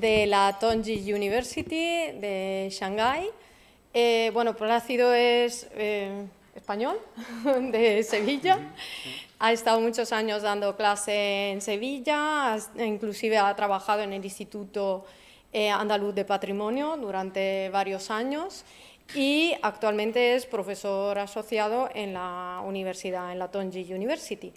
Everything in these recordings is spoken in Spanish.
de la Tongji University de Shanghái. Bueno, Plácido es español, de Sevilla. Ha estado muchos años dando clase en Sevilla, inclusive ha trabajado en el Instituto Andaluz de Patrimonio durante varios años y actualmente es profesor asociado en la universidad, en la Tongji University.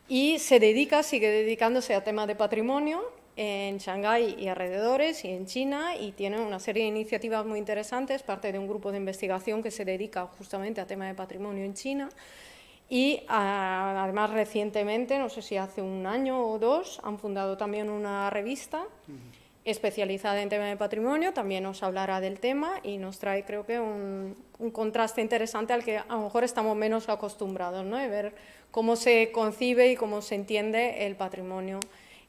Y sigue dedicándose a temas de patrimonio en Shanghái y alrededores y en China, y tiene una serie de iniciativas muy interesantes, parte de un grupo de investigación que se dedica justamente a temas de patrimonio en China. Y además recientemente, no sé si hace un año o dos, han fundado también una revista especializada en temas de patrimonio. También nos hablará del tema y nos trae, creo que, un contraste interesante al que a lo mejor estamos menos acostumbrados, ¿no? De ver cómo se concibe y cómo se entiende el patrimonio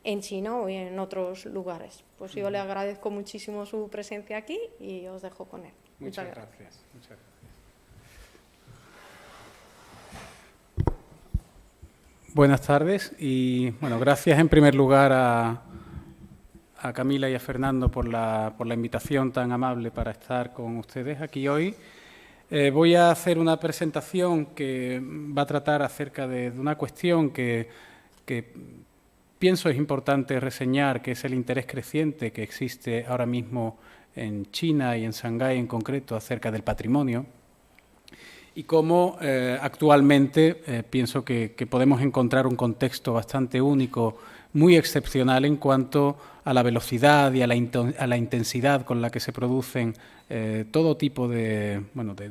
en China o en otros lugares. Pues yo le agradezco muchísimo su presencia aquí y os dejo con él. Muchas gracias. Muchas gracias. Buenas tardes y bueno, gracias en primer lugar a Camila y a Fernando por la invitación tan amable para estar con ustedes aquí hoy. Voy a hacer una presentación que va a tratar acerca de una cuestión que pienso es importante reseñar, que es el interés creciente que existe ahora mismo en China y en Shanghái en concreto acerca del patrimonio. Y cómo actualmente pienso que podemos encontrar un contexto bastante único, muy excepcional en cuanto a la velocidad y a la intensidad con la que se producen todo tipo de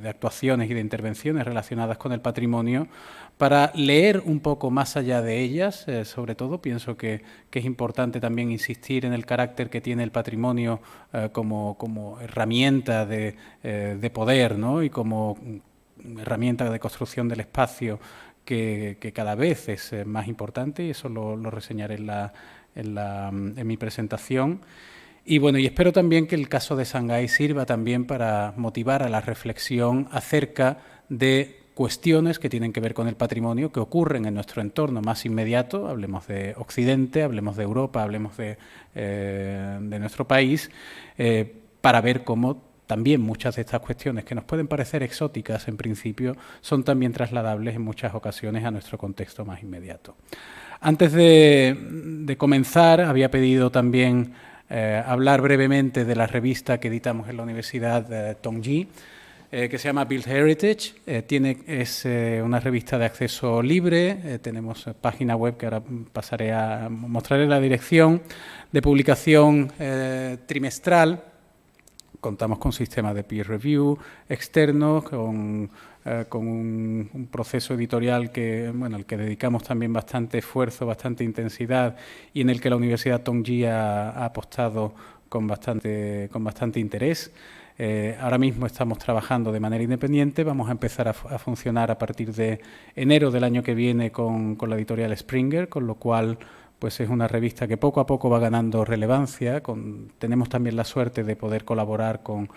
actuaciones y de intervenciones relacionadas con el patrimonio. Para leer un poco más allá de ellas, sobre todo, pienso que es importante también insistir en el carácter que tiene el patrimonio como herramienta de poder, ¿no? Y como herramienta de construcción del espacio que cada vez es más importante, y eso lo reseñaré en mi presentación. Y bueno, y espero también que el caso de Shanghái sirva también para motivar a la reflexión acerca de cuestiones que tienen que ver con el patrimonio que ocurren en nuestro entorno más inmediato, hablemos de Occidente, hablemos de Europa, hablemos de nuestro país, para ver cómo también muchas de estas cuestiones que nos pueden parecer exóticas en principio son también trasladables en muchas ocasiones a nuestro contexto más inmediato. Antes de comenzar, había pedido también hablar brevemente de la revista que editamos en la Universidad Tongji, que se llama Build Heritage. Es una revista de acceso libre, tenemos página web que ahora mostraré la dirección, de publicación trimestral. Contamos con sistemas de peer review externos, con un proceso editorial al que dedicamos también bastante esfuerzo, bastante intensidad, y en el que la Universidad Tongji ha apostado con bastante interés. Ahora mismo estamos trabajando de manera independiente, vamos a empezar a funcionar a partir de enero del año que viene con la editorial Springer, con lo cual pues es una revista que poco a poco va ganando relevancia. Tenemos también la suerte de poder colaborar con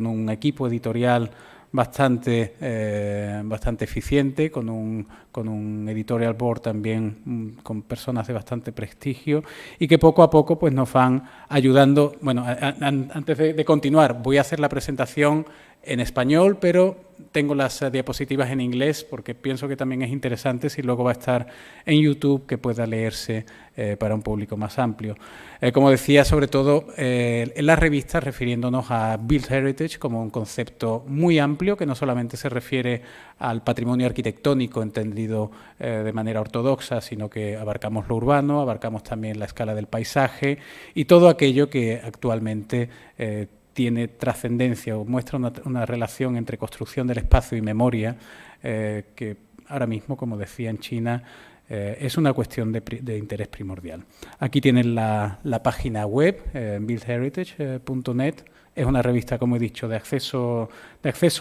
un equipo editorial bastante eficiente, con un editorial board también con personas de bastante prestigio, y que poco a poco pues nos van ayudando. Bueno, antes de continuar, voy a hacer la presentación en español, pero tengo las diapositivas en inglés porque pienso que también es interesante si luego va a estar en YouTube, que pueda leerse para un público más amplio. Como decía, sobre todo en la revista, refiriéndonos a Build Heritage como un concepto muy amplio que no solamente se refiere al patrimonio arquitectónico entendido de manera ortodoxa, sino que abarcamos lo urbano, abarcamos también la escala del paisaje y todo aquello que actualmente tiene trascendencia o muestra una relación entre construcción del espacio y memoria que ahora mismo, como decía, en China es una cuestión de interés primordial. Aquí tienen la página web, buildheritage.net. Es una revista, como he dicho, de acceso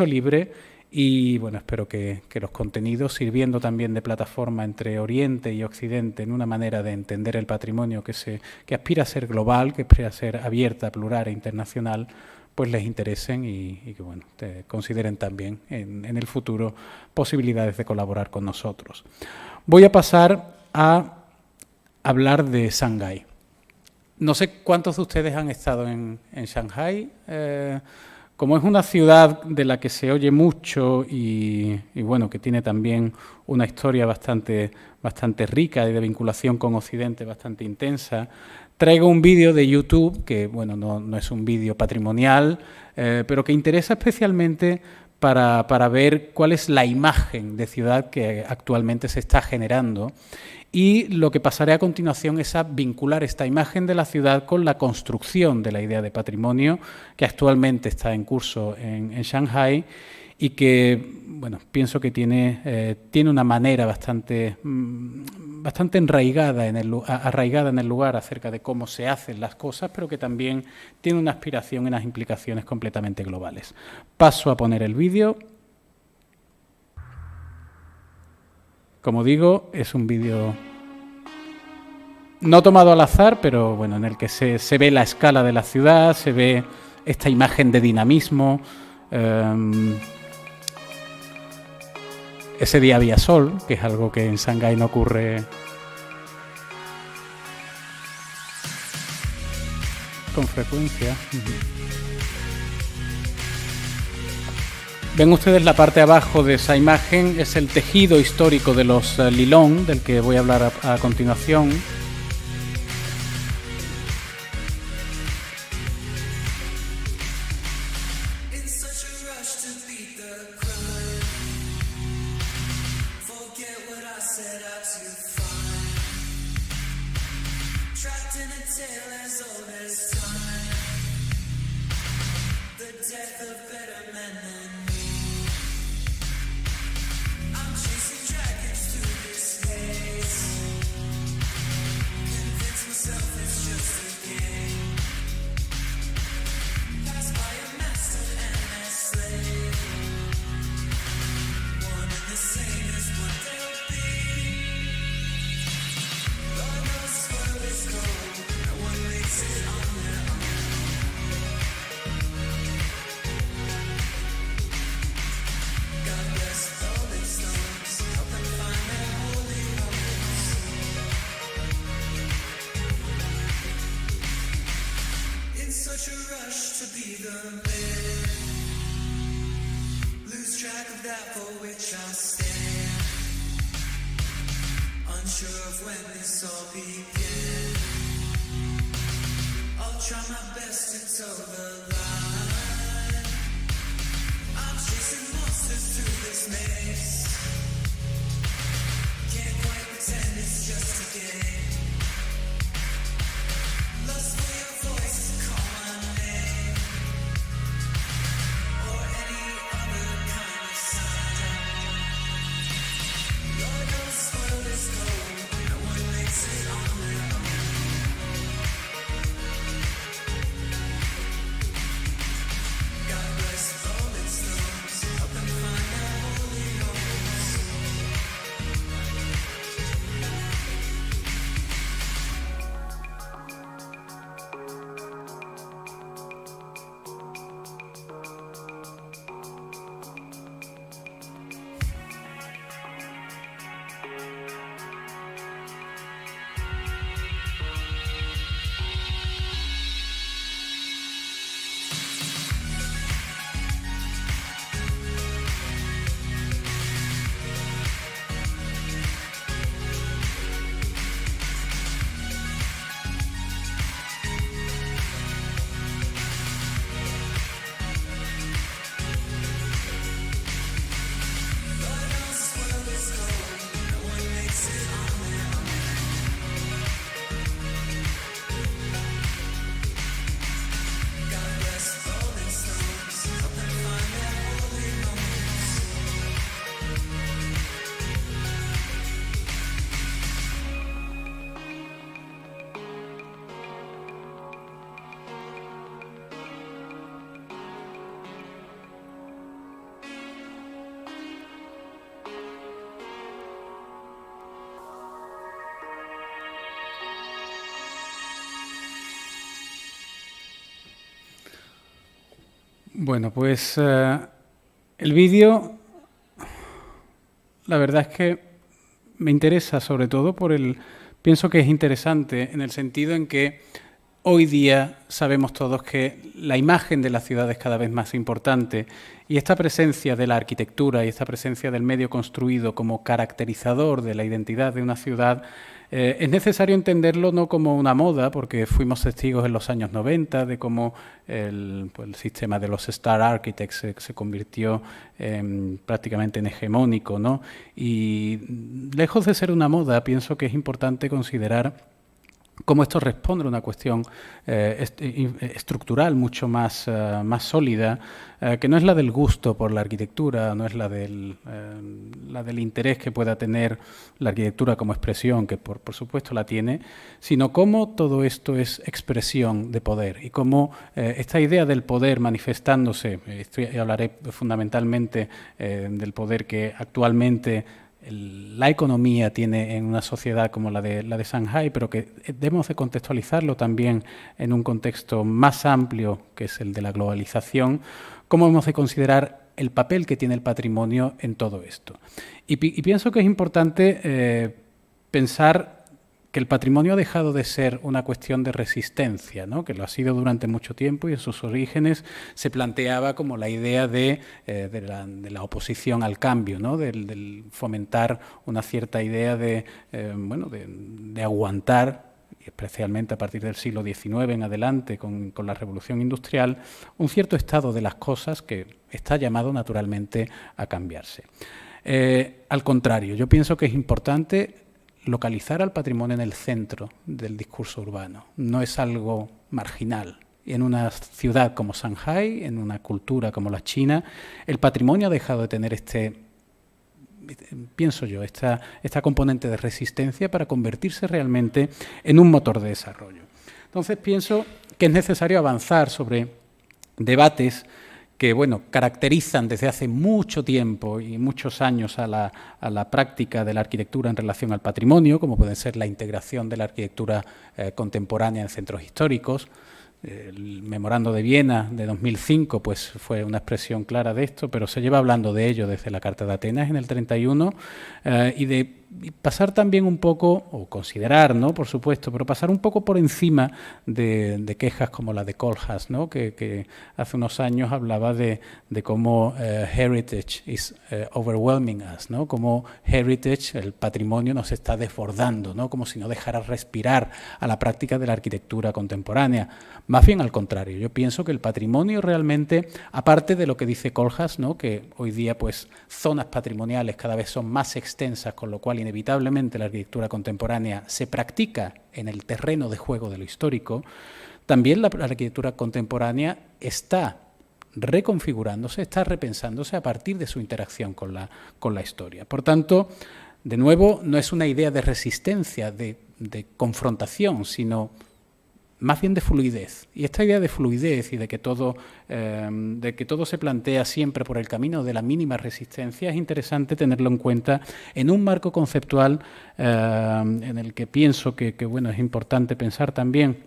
libre, y bueno, espero que los contenidos, sirviendo también de plataforma entre Oriente y Occidente en una manera de entender el patrimonio que aspira a ser global, que aspira a ser abierta, plural e internacional, pues les interesen y que bueno, consideren también en el futuro posibilidades de colaborar con nosotros. Voy a pasar a hablar de Shanghái. No sé cuántos de ustedes han estado en Shanghái. Como es una ciudad de la que se oye mucho y bueno, que tiene también una historia bastante rica y de vinculación con Occidente bastante intensa, traigo un vídeo de YouTube que, bueno, no es un vídeo patrimonial, pero que interesa especialmente para ver cuál es la imagen de ciudad que actualmente se está generando. Y lo que pasaré a continuación es a vincular esta imagen de la ciudad con la construcción de la idea de patrimonio que actualmente está en curso en Shanghái y que, bueno, pienso que tiene una manera bastante arraigada en el lugar acerca de cómo se hacen las cosas, pero que también tiene una aspiración y unas implicaciones completamente globales. Paso a poner el vídeo. Como digo, es un vídeo no tomado al azar, pero bueno, en el que se ve la escala de la ciudad, se ve esta imagen de dinamismo. Ese día había sol, que es algo que en Shanghái no ocurre con frecuencia. Ven ustedes la parte de abajo de esa imagen, es el tejido histórico de los Lilong, del que voy a hablar a continuación. Bueno, pues el vídeo, la verdad es que me interesa sobre todo pienso que es interesante en el sentido en que hoy día sabemos todos que la imagen de la ciudad es cada vez más importante y esta presencia de la arquitectura y esta presencia del medio construido como caracterizador de la identidad de una ciudad es necesario entenderlo no como una moda, porque fuimos testigos en los años 90 de cómo el sistema de los Star Architects se convirtió prácticamente en hegemónico, ¿no? Y lejos de ser una moda, pienso que es importante considerar cómo esto responde a una cuestión estructural mucho más sólida, que no es la del gusto por la arquitectura, no es la del interés que pueda tener la arquitectura como expresión, que por supuesto la tiene, sino cómo todo esto es expresión de poder y cómo esta idea del poder manifestándose, hablaré fundamentalmente del poder que actualmente la economía tiene en una sociedad como la de Shanghái, pero que debemos de contextualizarlo también en un contexto más amplio, que es el de la globalización, cómo hemos de considerar el papel que tiene el patrimonio en todo esto. Y pienso que es importante pensar que el patrimonio ha dejado de ser una cuestión de resistencia, ¿no? Que lo ha sido durante mucho tiempo y en sus orígenes se planteaba como la idea de la oposición al cambio, ¿no? Del fomentar una cierta idea de aguantar, y especialmente a partir del siglo XIX en adelante con la revolución industrial, un cierto estado de las cosas que está llamado naturalmente a cambiarse. Al contrario, yo pienso que es importante localizar al patrimonio en el centro del discurso urbano. No es algo marginal. En una ciudad como Shanghái, en una cultura como la China, el patrimonio ha dejado de tener pienso yo, esta componente de resistencia para convertirse realmente en un motor de desarrollo. Entonces pienso que es necesario avanzar sobre debates que caracterizan desde hace mucho tiempo y muchos años a la práctica de la arquitectura en relación al patrimonio, como puede ser la integración de la arquitectura contemporánea en centros históricos. El Memorando de Viena de 2005 pues, fue una expresión clara de esto, pero se lleva hablando de ello desde la Carta de Atenas en el 31 y pasar también un poco, o considerar, ¿no? Por supuesto, pero pasar un poco por encima de quejas como la de Kohlhaas, ¿no? Que hace unos años hablaba de cómo heritage is overwhelming us, ¿no? Como heritage, el patrimonio, nos está desbordando, ¿no? Como si no dejara respirar a la práctica de la arquitectura contemporánea. Más bien al contrario, yo pienso que el patrimonio realmente, aparte de lo que dice Kohlhaas, ¿no? Que hoy día pues zonas patrimoniales cada vez son más extensas, con lo cual inevitablemente la arquitectura contemporánea se practica en el terreno de juego de lo histórico, también la arquitectura contemporánea está reconfigurándose, está repensándose a partir de su interacción con la historia. Por tanto, de nuevo, no es una idea de resistencia, de confrontación, sino más bien de fluidez. Y esta idea de fluidez y de que todo se plantea siempre por el camino de la mínima resistencia es interesante tenerlo en cuenta en un marco conceptual en el que pienso que es importante pensar también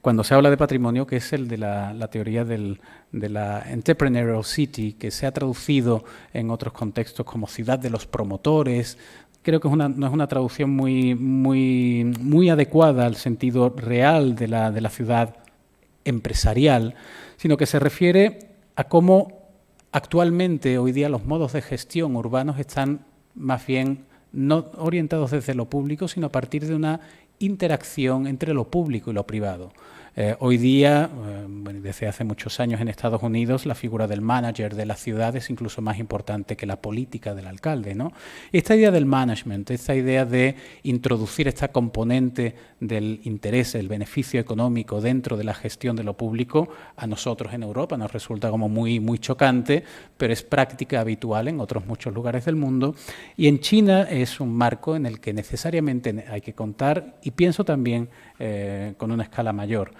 cuando se habla de patrimonio, que es el de la teoría de la entrepreneurial city, que se ha traducido en otros contextos como ciudad de los promotores. Creo que no es una traducción muy adecuada al sentido real de la ciudad empresarial, sino que se refiere a cómo actualmente, hoy día, los modos de gestión urbanos están más bien no orientados desde lo público, sino a partir de una interacción entre lo público y lo privado. Hoy día, desde hace muchos años en Estados Unidos, la figura del manager de la ciudad es incluso más importante que la política del alcalde, ¿no? Esta idea del management, esta idea de introducir esta componente del interés, el beneficio económico dentro de la gestión de lo público, a nosotros en Europa nos resulta como muy chocante, pero es práctica habitual en otros muchos lugares del mundo. Y en China es un marco en el que necesariamente hay que contar, y pienso también con una escala mayor.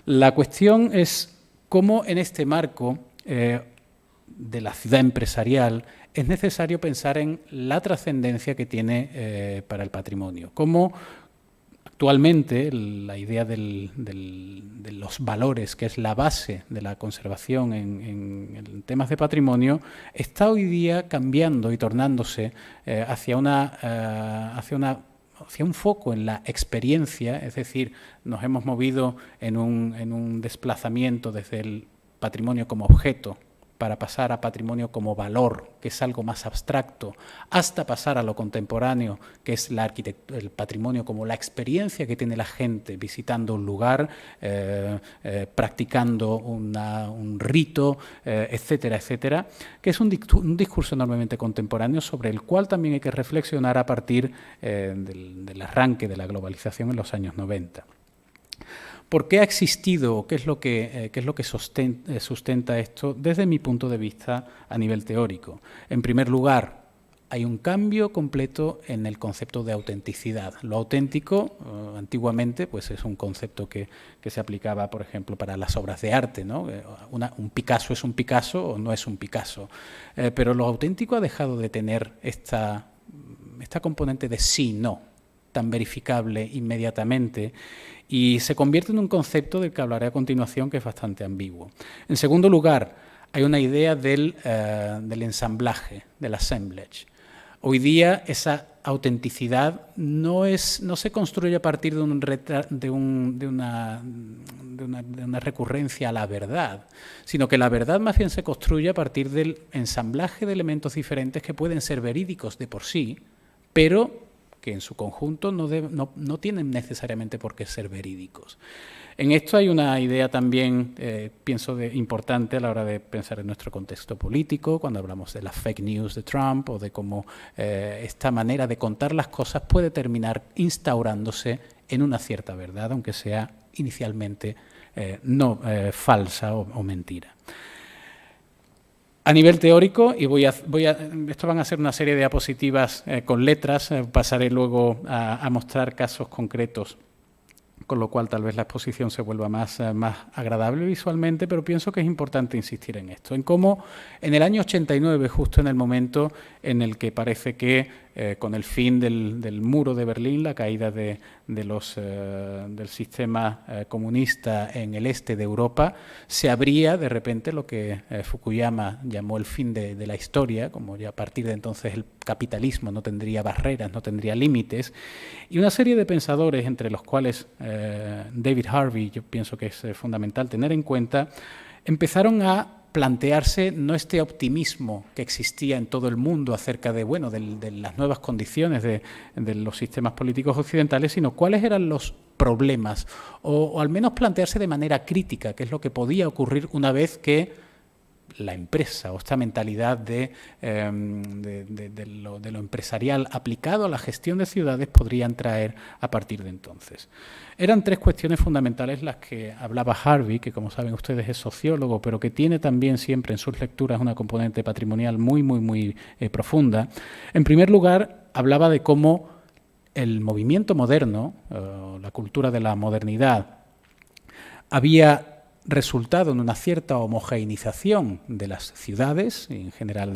La cuestión es cómo en este marco de la ciudad empresarial es necesario pensar en la trascendencia que tiene para el patrimonio. Cómo actualmente la idea de los valores, que es la base de la conservación en temas de patrimonio, está hoy día cambiando y tornándose hacia una hacia un foco en la experiencia, es decir, nos hemos movido en un desplazamiento desde el patrimonio como objeto para pasar a patrimonio como valor, que es algo más abstracto, hasta pasar a lo contemporáneo, que es el patrimonio como la experiencia que tiene la gente visitando un lugar, practicando un rito, etcétera, etcétera, que es un discurso enormemente contemporáneo sobre el cual también hay que reflexionar a partir del arranque de la globalización en los años 90. ¿Por qué ha existido o qué es lo que sustenta esto desde mi punto de vista a nivel teórico? En primer lugar, hay un cambio completo en el concepto de autenticidad. Lo auténtico, antiguamente, pues es un concepto que se aplicaba, por ejemplo, para las obras de arte, ¿no? Un Picasso es un Picasso o no es un Picasso. Pero lo auténtico ha dejado de tener esta componente de sí-no, tan verificable inmediatamente, y se convierte en un concepto del que hablaré a continuación, que es bastante ambiguo. En segundo lugar, hay una idea del ensamblaje, del assemblage. Hoy día esa autenticidad no se construye a partir de una recurrencia a la verdad, sino que la verdad más bien se construye a partir del ensamblaje de elementos diferentes que pueden ser verídicos de por sí, pero que en su conjunto no tienen necesariamente por qué ser verídicos. En esto hay una idea también, pienso, importante a la hora de pensar en nuestro contexto político, cuando hablamos de las fake news de Trump o de cómo esta manera de contar las cosas puede terminar instaurándose en una cierta verdad, aunque sea inicialmente falsa o mentira. A nivel teórico, y esto van a ser una serie de diapositivas con letras, pasaré luego a mostrar casos concretos, con lo cual tal vez la exposición se vuelva más agradable visualmente, pero pienso que es importante insistir en esto, en cómo en el año 89, justo en el momento en el que parece que con el fin del muro de Berlín, la caída del sistema comunista en el este de Europa, se abría de repente lo que Fukuyama llamó el fin de la historia, como ya a partir de entonces el capitalismo no tendría barreras, no tendría límites, y una serie de pensadores, entre los cuales David Harvey, yo pienso que es fundamental tener en cuenta, empezaron a plantearse no este optimismo que existía en todo el mundo acerca de las nuevas condiciones de los sistemas políticos occidentales, sino cuáles eran los problemas, o al menos plantearse de manera crítica qué es lo que podía ocurrir una vez que la empresa o esta mentalidad de lo empresarial aplicado a la gestión de ciudades podrían traer a partir de entonces. Eran tres cuestiones fundamentales las que hablaba Harvey, que como saben ustedes es sociólogo, pero que tiene también siempre en sus lecturas una componente patrimonial muy profunda. En primer lugar, hablaba de cómo el movimiento moderno, la cultura de la modernidad, había resultado en una cierta homogeneización de las ciudades, en general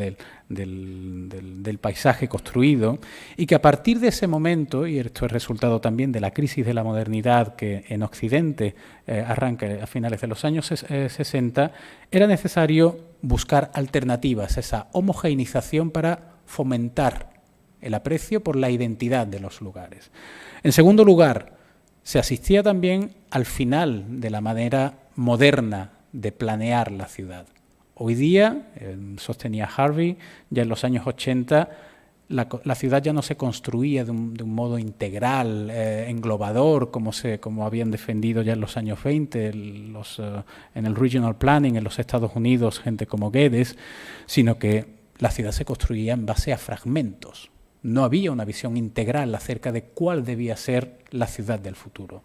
del paisaje construido, y que a partir de ese momento, y esto es resultado también de la crisis de la modernidad que en Occidente arranca a finales de los años 60, era necesario buscar alternativas, esa homogeneización para fomentar el aprecio por la identidad de los lugares. En segundo lugar, se asistía también al final de la manera moderna de planear la ciudad. Hoy día, sostenía Harvey, ya en los años 80, la ciudad ya no se construía de un modo integral, englobador, como habían defendido ya en los años 20 en el Regional Planning en los Estados Unidos, gente como Guedes, sino que la ciudad se construía en base a fragmentos. No había una visión integral acerca de cuál debía ser la ciudad del futuro.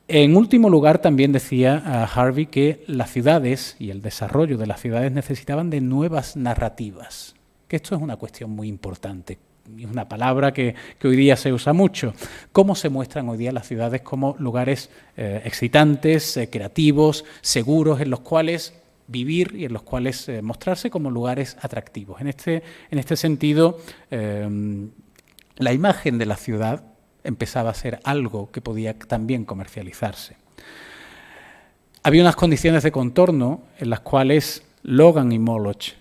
En último lugar, también decía Harvey que las ciudades y el desarrollo de las ciudades necesitaban de nuevas narrativas, que esto es una cuestión muy importante, es una palabra que hoy día se usa mucho. ¿Cómo se muestran hoy día las ciudades como lugares excitantes, creativos, seguros, en los cuales vivir y en los cuales mostrarse como lugares atractivos? En este sentido, la imagen de la ciudad empezaba a ser algo que podía también comercializarse. Había unas condiciones de contorno en las cuales Logan y Moloch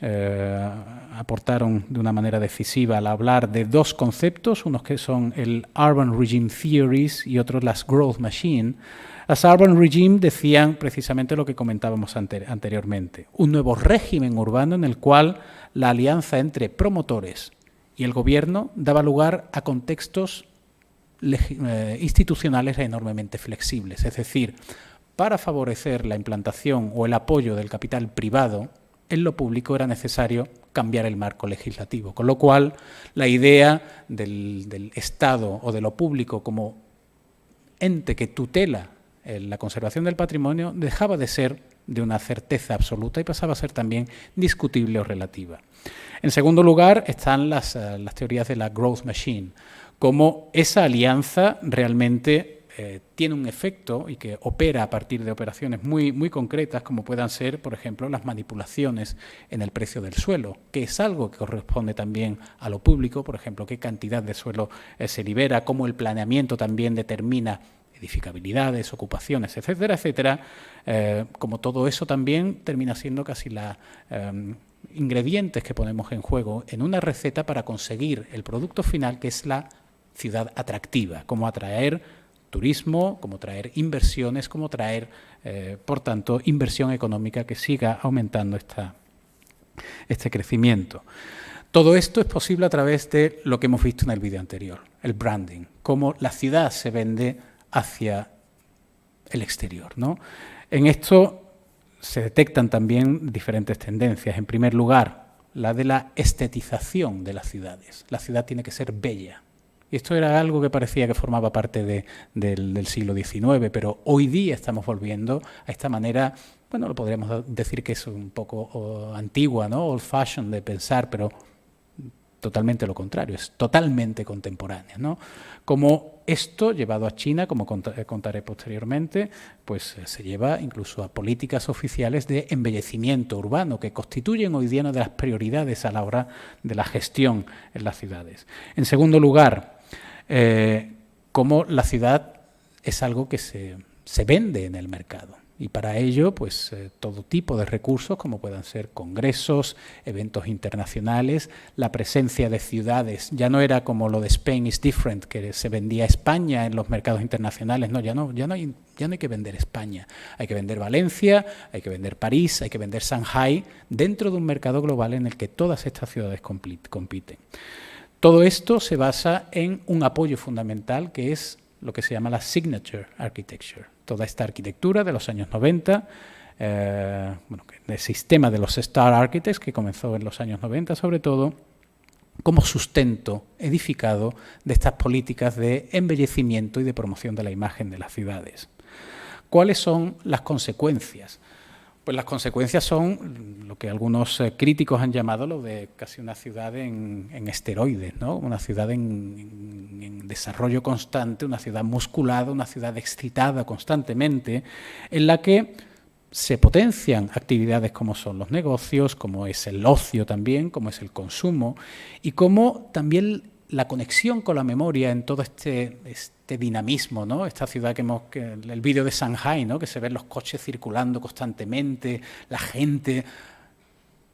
aportaron de una manera decisiva al hablar de dos conceptos, unos que son el Urban Regime Theories y otros las Growth Machine. Las Urban Regime decían precisamente lo que comentábamos anteriormente, un nuevo régimen urbano en el cual la alianza entre promotores y el gobierno daba lugar a contextos institucionales enormemente flexibles, es decir, para favorecer la implantación o el apoyo del capital privado en lo público era necesario cambiar el marco legislativo, con lo cual la idea del Estado o de lo público como ente que tutela la conservación del patrimonio dejaba de ser de una certeza absoluta y pasaba a ser también discutible o relativa. En segundo lugar están las teorías de la Growth Machine, como esa alianza realmente tiene un efecto y que opera a partir de operaciones muy concretas, como puedan ser, por ejemplo, las manipulaciones en el precio del suelo, que es algo que corresponde también a lo público, por ejemplo, qué cantidad de suelo se libera, cómo el planeamiento también determina edificabilidades, ocupaciones, etcétera, etcétera, como todo eso también termina siendo casi los ingredientes que ponemos en juego en una receta para conseguir el producto final, que es la ciudad atractiva, como atraer turismo, como traer inversiones, como traer, por tanto, inversión económica que siga aumentando este crecimiento. Todo esto es posible a través de lo que hemos visto en el vídeo anterior, el branding, cómo la ciudad se vende hacia el exterior, ¿no? En esto se detectan también diferentes tendencias. En primer lugar, la de la estetización de las ciudades. La ciudad tiene que ser bella. Y esto era algo que parecía que formaba parte del siglo XIX, pero hoy día estamos volviendo a esta manera, bueno, lo podríamos decir que es un poco antigua, ¿no? Old fashion de pensar, pero totalmente lo contrario, es totalmente contemporánea, ¿no? Como esto, llevado a China, como contaré posteriormente, pues se lleva incluso a políticas oficiales de embellecimiento urbano, que constituyen hoy día una de las prioridades a la hora de la gestión en las ciudades. En segundo lugar, cómo la ciudad es algo que se vende en el mercado. Y para ello, pues todo tipo de recursos, como puedan ser congresos, eventos internacionales, la presencia de ciudades. Ya no era como lo de Spain is different, que se vendía España en los mercados internacionales. No, ya no hay que vender España. Hay que vender Valencia, hay que vender París, hay que vender Shanghái, dentro de un mercado global en el que todas estas ciudades compiten. Todo esto se basa en un apoyo fundamental que es lo que se llama la signature architecture. Toda esta arquitectura de los años 90, el sistema de los Star Architects, que comenzó en los años 90 sobre todo, como sustento edificado de estas políticas de embellecimiento y de promoción de la imagen de las ciudades. ¿Cuáles son las consecuencias? Pues las consecuencias son lo que algunos críticos han llamado lo de casi una ciudad en esteroides, ¿no? Una ciudad en desarrollo constante, una ciudad musculada, una ciudad excitada constantemente, en la que se potencian actividades como son los negocios, como es el ocio también, como es el consumo, y como también la conexión con la memoria en todo este dinamismo, ¿no? Esta ciudad el vídeo de Shanghái, ¿no? Que se ven los coches circulando constantemente, la gente.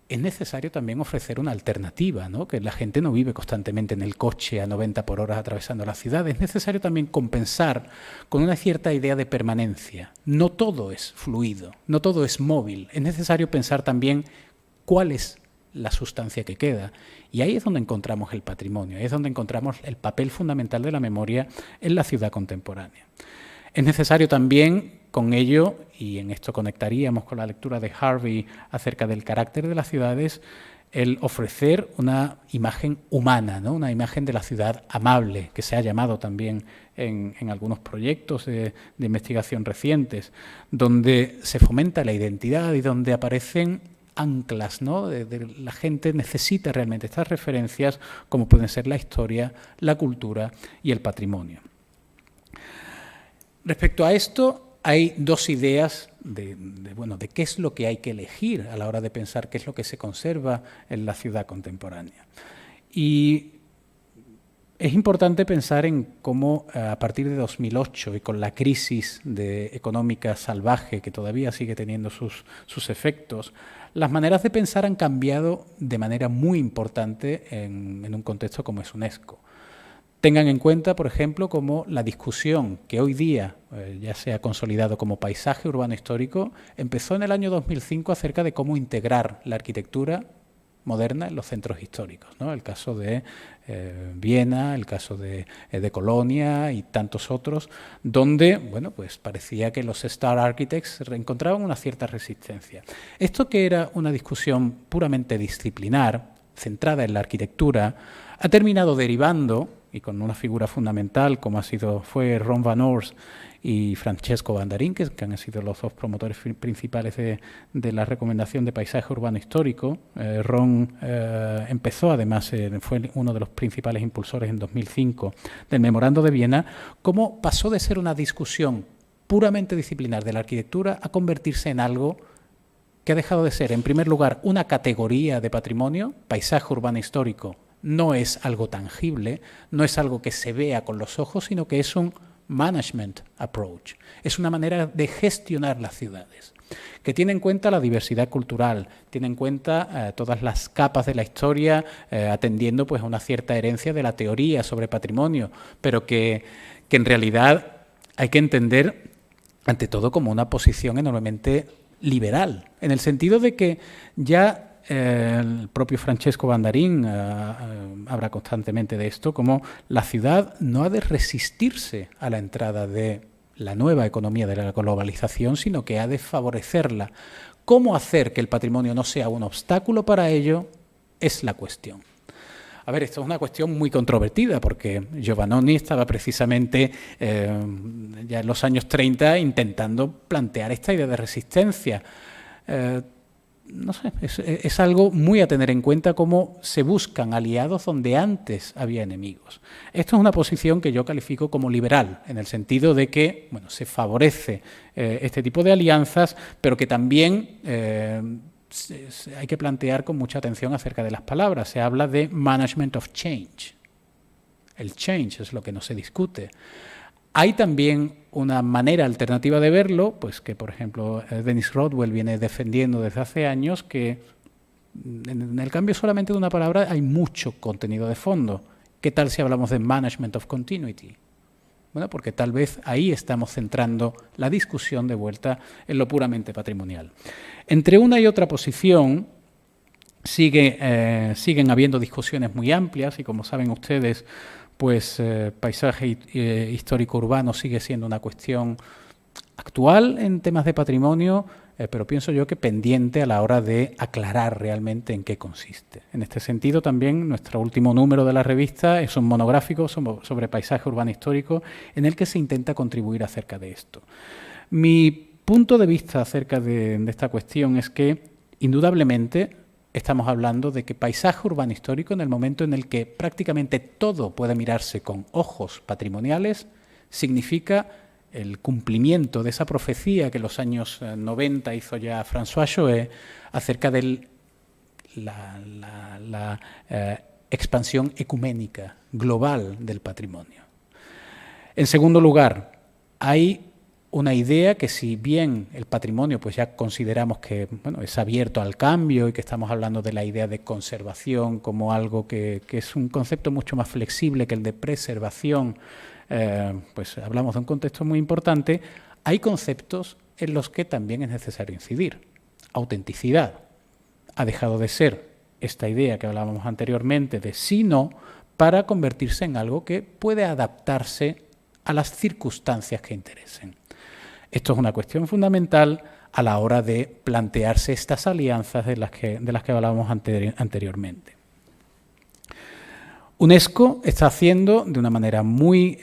Es necesario también ofrecer una alternativa, ¿no? Que la gente no vive constantemente en el coche a 90 por hora atravesando la ciudad. Es necesario también compensar con una cierta idea de permanencia. No todo es fluido, no todo es móvil. Es necesario pensar también cuál es la sustancia que queda. Y ahí es donde encontramos el patrimonio, ahí es donde encontramos el papel fundamental de la memoria en la ciudad contemporánea. Es necesario también con ello, y en esto conectaríamos con la lectura de Harvey acerca del carácter de las ciudades, el ofrecer una imagen humana, ¿no? Una imagen de la ciudad amable, que se ha llamado también en algunos proyectos de investigación recientes, donde se fomenta la identidad y donde aparecen anclas, ¿no? La gente necesita realmente estas referencias, como pueden ser la historia, la cultura y el patrimonio. Respecto a esto, hay dos ideas de qué es lo que hay que elegir a la hora de pensar qué es lo que se conserva en la ciudad contemporánea. Y es importante pensar en cómo a partir de 2008 y con la crisis económica salvaje que todavía sigue teniendo sus efectos, las maneras de pensar han cambiado de manera muy importante en un contexto como es UNESCO. Tengan en cuenta, por ejemplo, como la discusión que hoy día ya se ha consolidado como paisaje urbano histórico, empezó en el año 2005 acerca de cómo integrar la arquitectura moderna en los centros históricos, ¿no? El caso de Viena, el caso de Colonia y tantos otros, donde, bueno, pues parecía que los Star Architects encontraban una cierta resistencia. Esto, que era una discusión puramente disciplinar, centrada en la arquitectura, ha terminado derivando, y con una figura fundamental como fue Ron Van Oors y Francesco Bandarín, que han sido los dos promotores principales de la recomendación de paisaje urbano histórico. Ron empezó, además, fue uno de los principales impulsores en 2005 del Memorando de Viena, cómo pasó de ser una discusión puramente disciplinar de la arquitectura a convertirse en algo que ha dejado de ser, en primer lugar, una categoría de patrimonio. Paisaje urbano histórico no es algo tangible, no es algo que se vea con los ojos, sino que es un management approach. Es una manera de gestionar las ciudades, que tiene en cuenta la diversidad cultural, tiene en cuenta todas las capas de la historia, atendiendo pues a una cierta herencia de la teoría sobre patrimonio, pero que en realidad hay que entender ante todo como una posición enormemente liberal, en el sentido de que ya el propio Francesco Bandarín habla constantemente de esto, como la ciudad no ha de resistirse a la entrada de la nueva economía de la globalización, sino que ha de favorecerla. ¿Cómo hacer que el patrimonio no sea un obstáculo para ello? Es la cuestión. A ver, esto es una cuestión muy controvertida, porque Giovannoni estaba precisamente ya en los años 30 intentando plantear esta idea de resistencia. No sé, es algo muy a tener en cuenta, cómo se buscan aliados donde antes había enemigos. Esto es una posición que yo califico como liberal, en el sentido de que, bueno, se favorece este tipo de alianzas, pero que también hay que plantear con mucha atención acerca de las palabras. Se habla de management of change. El change es lo que no se discute. Hay también una manera alternativa de verlo, pues que, por ejemplo, Dennis Rodwell viene defendiendo desde hace años, que en el cambio solamente de una palabra hay mucho contenido de fondo. ¿Qué tal si hablamos de management of continuity? Bueno, porque tal vez ahí estamos centrando la discusión de vuelta en lo puramente patrimonial. Entre una y otra posición siguen habiendo discusiones muy amplias, y como saben ustedes, pues paisaje histórico urbano sigue siendo una cuestión actual en temas de patrimonio, pero pienso yo que pendiente a la hora de aclarar realmente en qué consiste. En este sentido, también nuestro último número de la revista es un monográfico sobre paisaje urbano histórico, en el que se intenta contribuir acerca de esto. Mi punto de vista acerca de esta cuestión es que, indudablemente, estamos hablando de que paisaje urbano histórico, en el momento en el que prácticamente todo puede mirarse con ojos patrimoniales, significa el cumplimiento de esa profecía que en los años 90 hizo ya François Choët acerca de la expansión ecuménica global del patrimonio. En segundo lugar, hay una idea que, si bien el patrimonio pues ya consideramos que, bueno, es abierto al cambio, y que estamos hablando de la idea de conservación como algo que es un concepto mucho más flexible que el de preservación, pues hablamos de un contexto muy importante, hay conceptos en los que también es necesario incidir. Autenticidad. Ha dejado de ser esta idea que hablábamos anteriormente de sí-no, para convertirse en algo que puede adaptarse a las circunstancias que interesen. Esto es una cuestión fundamental a la hora de plantearse estas alianzas de las que hablábamos anteriormente. UNESCO está haciendo de una manera muy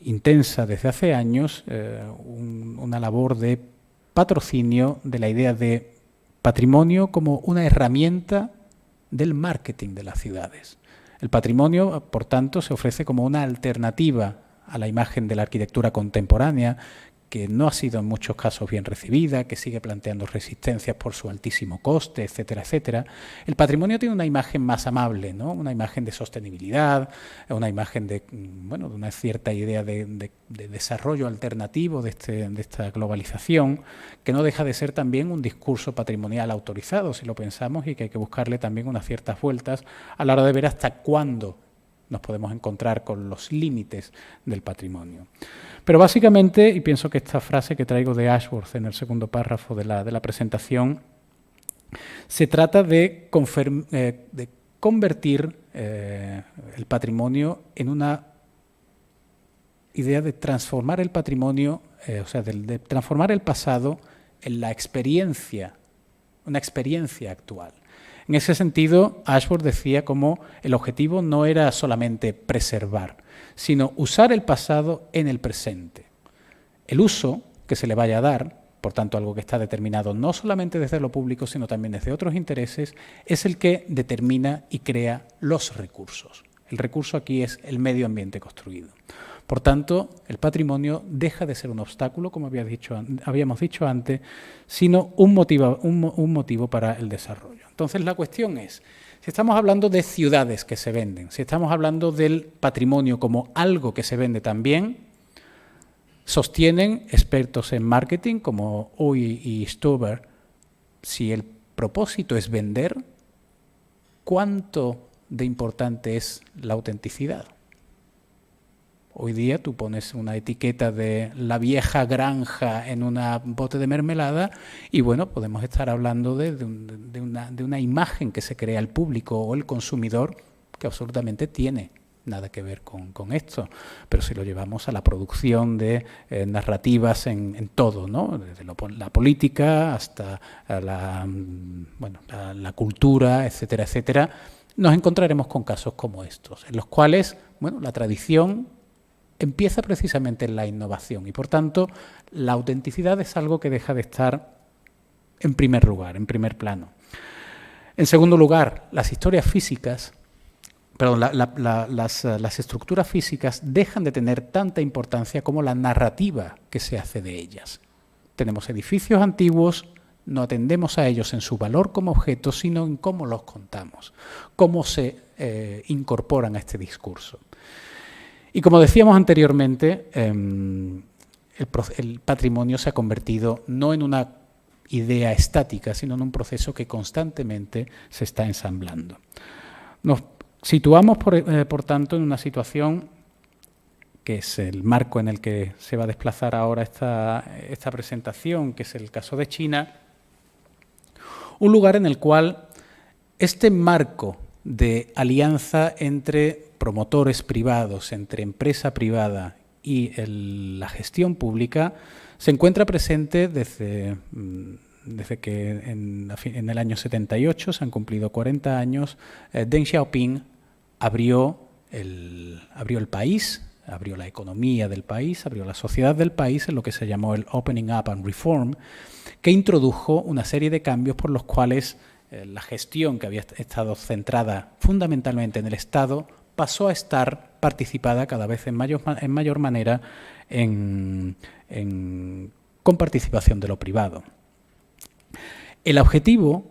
intensa desde hace años una labor de patrocinio de la idea de patrimonio como una herramienta del marketing de las ciudades. El patrimonio, por tanto, se ofrece como una alternativa a la imagen de la arquitectura contemporánea, que no ha sido en muchos casos bien recibida, que sigue planteando resistencias por su altísimo coste, etcétera, etcétera. El patrimonio tiene una imagen más amable, ¿no? Una imagen de sostenibilidad, una imagen de, bueno, de una cierta idea de desarrollo alternativo de esta globalización, que no deja de ser también un discurso patrimonial autorizado, si lo pensamos, y que hay que buscarle también unas ciertas vueltas a la hora de ver hasta cuándo nos podemos encontrar con los límites del patrimonio. Pero básicamente, y pienso que esta frase que traigo de Ashworth en el segundo párrafo de la presentación, se trata de convertir el patrimonio en una idea de transformar el patrimonio, o sea, de transformar el pasado en la experiencia, una experiencia actual. En ese sentido, Ashworth decía como el objetivo no era solamente preservar, sino usar el pasado en el presente. El uso que se le vaya a dar, por tanto algo que está determinado no solamente desde lo público, sino también desde otros intereses, es el que determina y crea los recursos. El recurso aquí es el medio ambiente construido. Por tanto, el patrimonio deja de ser un obstáculo, como habíamos dicho antes, sino un motivo para el desarrollo. Entonces, la cuestión es, si estamos hablando de ciudades que se venden, si estamos hablando del patrimonio como algo que se vende también, sostienen expertos en marketing como Uy y Stuber, si el propósito es vender, ¿cuánto de importante es la autenticidad? Hoy día tú pones una etiqueta de la vieja granja en un bote de mermelada y, bueno, podemos estar hablando de una imagen que se crea el público o el consumidor que absolutamente tiene nada que ver con esto. Pero si lo llevamos a la producción de narrativas en todo, ¿no? Desde la política hasta la cultura, etcétera, etcétera, nos encontraremos con casos como estos, en los cuales, bueno, la tradición empieza precisamente en la innovación y, por tanto, la autenticidad es algo que deja de estar en primer lugar, en primer plano. En segundo lugar, las historias físicas, perdón, las estructuras físicas dejan de tener tanta importancia como la narrativa que se hace de ellas. Tenemos edificios antiguos, no atendemos a ellos en su valor como objetos, sino en cómo los contamos, cómo se incorporan a este discurso. Y como decíamos anteriormente, el patrimonio se ha convertido no en una idea estática, sino en un proceso que constantemente se está ensamblando. Nos situamos, por tanto, en una situación que es el marco en el que se va a desplazar ahora esta presentación, que es el caso de China, un lugar en el cual este marco de alianza entre promotores privados, entre empresa privada y la gestión pública, se encuentra presente desde que en el año 78, se han cumplido 40 años, Deng Xiaoping abrió el país, abrió la economía del país, abrió la sociedad del país en lo que se llamó el Opening Up and Reform, que introdujo una serie de cambios por los cuales la gestión, que había estado centrada fundamentalmente en el Estado, pasó a estar participada cada vez en mayor manera con participación de lo privado. El objetivo,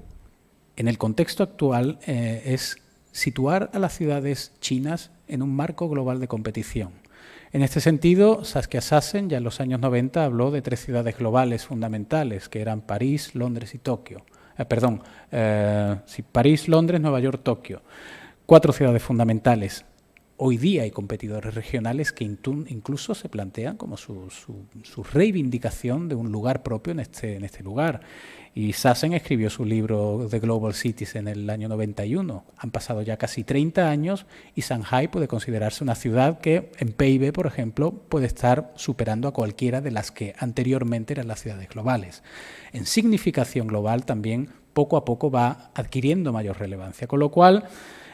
en el contexto actual, es situar a las ciudades chinas en un marco global de competición. En este sentido, Saskia Sassen ya en los años 90 habló de 3 ciudades globales fundamentales, que eran París, Londres y Tokio. París, Londres, Nueva York, Tokio. 4 ciudades fundamentales. Hoy día hay competidores regionales que incluso se plantean como su reivindicación de un lugar propio en este lugar. Y Sassen escribió su libro The Global Cities en el año 91. Han pasado ya casi 30 años y Shanghái puede considerarse una ciudad que en PIB, por ejemplo, puede estar superando a cualquiera de las que anteriormente eran las ciudades globales. En significación global también poco a poco va adquiriendo mayor relevancia, con lo cual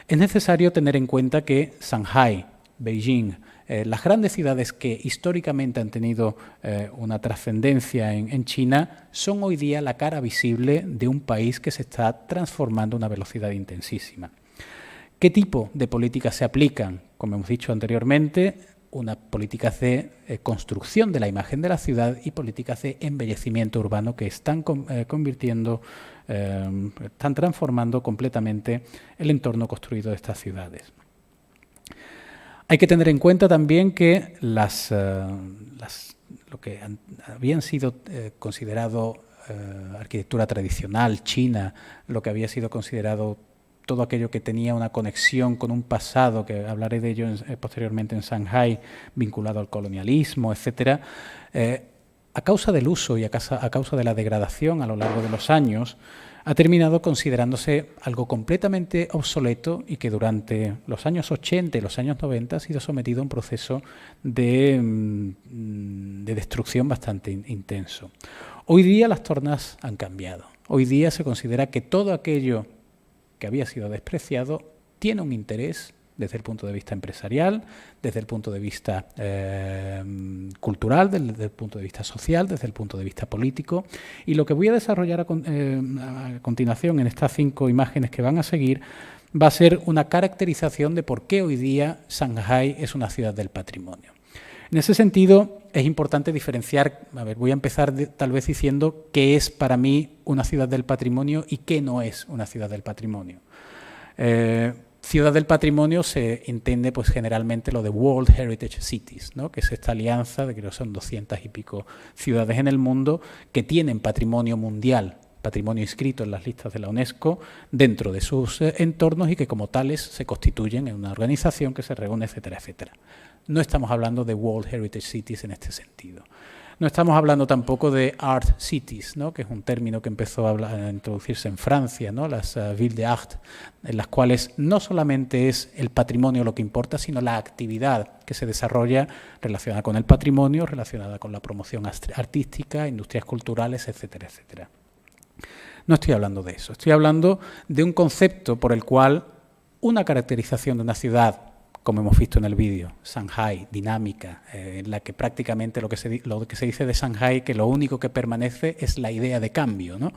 es necesario tener en cuenta que Shanghái, Beijing, las grandes ciudades que históricamente han tenido una trascendencia en China, son hoy día la cara visible de un país que se está transformando a una velocidad intensísima. ¿Qué tipo de políticas se aplican? Como hemos dicho anteriormente, unas políticas de construcción de la imagen de la ciudad y políticas de embellecimiento urbano que están están transformando completamente el entorno construido de estas ciudades. Hay que tener en cuenta también que lo que habían sido considerado arquitectura tradicional, china, lo que había sido considerado todo aquello que tenía una conexión con un pasado, que hablaré de ello posteriormente en Shanghái, vinculado al colonialismo, etcétera, a causa del uso y a causa de la degradación a lo largo de los años, ha terminado considerándose algo completamente obsoleto y que durante los años 80 y los años 90 ha sido sometido a un proceso de destrucción bastante intenso. Hoy día las tornas han cambiado. Hoy día se considera que todo aquello que había sido despreciado tiene un interés desde el punto de vista empresarial, desde el punto de vista cultural, desde el punto de vista social, desde el punto de vista político. Y lo que voy a desarrollar a continuación en estas 5 imágenes que van a seguir va a ser una caracterización de por qué hoy día Shanghái es una ciudad del patrimonio. En ese sentido, es importante diferenciar, voy a empezar tal vez diciendo qué es para mí una ciudad del patrimonio y qué no es una ciudad del patrimonio. Ciudad del patrimonio se entiende pues generalmente lo de World Heritage Cities, ¿no? Que es esta alianza de que son 200 y pico ciudades en el mundo que tienen patrimonio mundial, patrimonio inscrito en las listas de la UNESCO dentro de sus entornos y que como tales se constituyen en una organización que se reúne, etcétera, etcétera. No estamos hablando de World Heritage Cities en este sentido. No estamos hablando tampoco de Art Cities, ¿no? Que es un término que empezó a introducirse en Francia, ¿no? Las Villes d'Art, en las cuales no solamente es el patrimonio lo que importa, sino la actividad que se desarrolla relacionada con el patrimonio, relacionada con la promoción artística, industrias culturales, etcétera, etcétera. No estoy hablando de eso, estoy hablando de un concepto por el cual una caracterización de una ciudad, como hemos visto en el vídeo, Shanghái, dinámica, en la que prácticamente lo que se dice de Shanghái, que lo único que permanece es la idea de cambio, ¿no?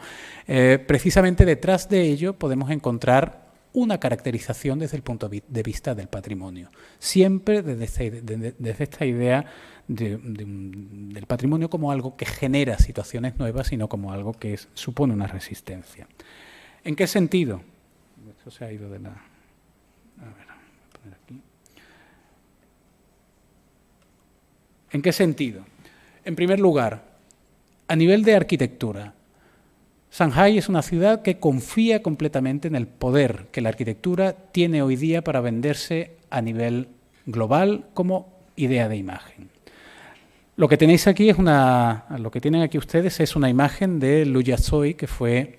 Precisamente detrás de ello podemos encontrar una caracterización desde el punto de vista del patrimonio, siempre desde esta idea del patrimonio como algo que genera situaciones nuevas y no como algo que supone una resistencia. ¿En qué sentido? Esto se ha ido de la... A ver, voy a poner aquí. ¿En qué sentido? En primer lugar, a nivel de arquitectura, Shanghái es una ciudad que confía completamente en el poder que la arquitectura tiene hoy día para venderse a nivel global como idea de imagen. Lo que tenéis aquí lo que tienen aquí ustedes es una imagen de Lu Jiazui, que fue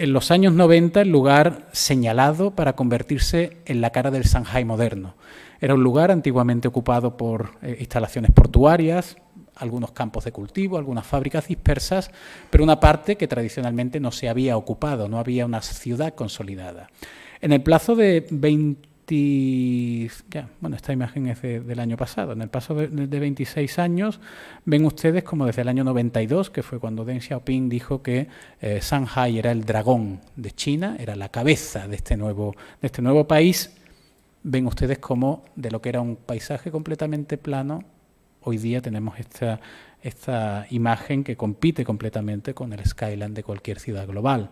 en los años 90 el lugar señalado para convertirse en la cara del Shanghái moderno. Era un lugar antiguamente ocupado por instalaciones portuarias, algunos campos de cultivo, algunas fábricas dispersas, pero una parte que tradicionalmente no se había ocupado, no había una ciudad consolidada. En el plazo de esta imagen es del año pasado, en el plazo de 26 años, ven ustedes como desde el año 92, que fue cuando Deng Xiaoping dijo que Shanghái era el dragón de China, era la cabeza de este nuevo país, ven ustedes como de lo que era un paisaje completamente plano, hoy día tenemos esta imagen que compite completamente con el skyline de cualquier ciudad global.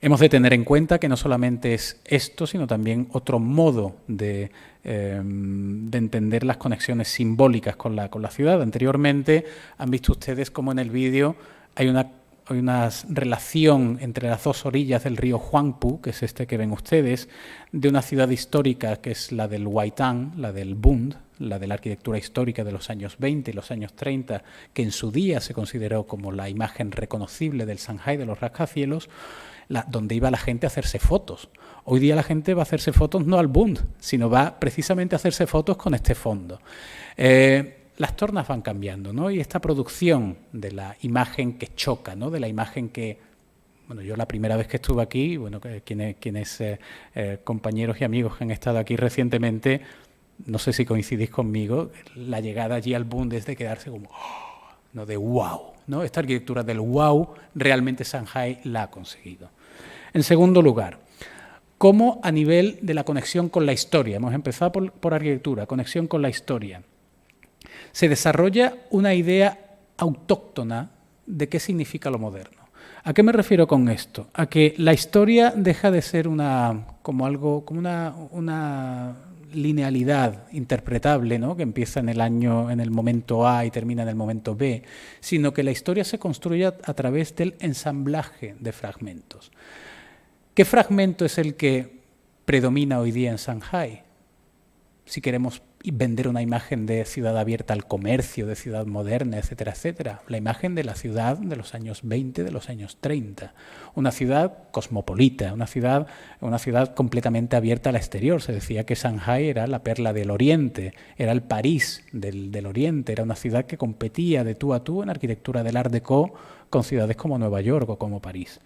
Hemos de tener en cuenta que no solamente es esto, sino también otro modo de entender las conexiones simbólicas con la ciudad. Anteriormente han visto ustedes cómo en el vídeo hay una relación entre las dos orillas del río Huangpu, que es este que ven ustedes, de una ciudad histórica que es la del Huaitang, la del Bund, la de la arquitectura histórica de los años 20 y los años 30, que en su día se consideró como la imagen reconocible del Shanghái de los rascacielos, donde iba la gente a hacerse fotos. Hoy día la gente va a hacerse fotos no al Bund, sino va precisamente a hacerse fotos con este fondo. Las tornas van cambiando, ¿no? Y esta producción de la imagen que choca, ¿no? De la imagen que... Bueno, yo la primera vez que estuve aquí, bueno, quienes compañeros y amigos que han estado aquí recientemente, no sé si coincidís conmigo, la llegada allí al Bund es de quedarse como... ¡oh! ¿No? De wow, ¿no? Esta arquitectura del wow realmente Shanghái la ha conseguido. En segundo lugar, como a nivel de la conexión con la historia. Hemos empezado por arquitectura, conexión con la historia. Se desarrolla una idea autóctona de qué significa lo moderno. ¿A qué me refiero con esto? A que la historia deja de ser una linealidad interpretable, ¿no?, que empieza en el momento A y termina en el momento B, sino que la historia se construye a través del ensamblaje de fragmentos. ¿Qué fragmento es el que predomina hoy día en Shanghái? Si queremos vender una imagen de ciudad abierta al comercio, de ciudad moderna, etcétera, etcétera. La imagen de la ciudad de los años 20, de los años 30. Una ciudad cosmopolita, una ciudad completamente abierta al exterior. Se decía que Shanghái era la perla del Oriente, era el París del Oriente, era una ciudad que competía de tú a tú en arquitectura del Art Deco con ciudades como Nueva York o como París.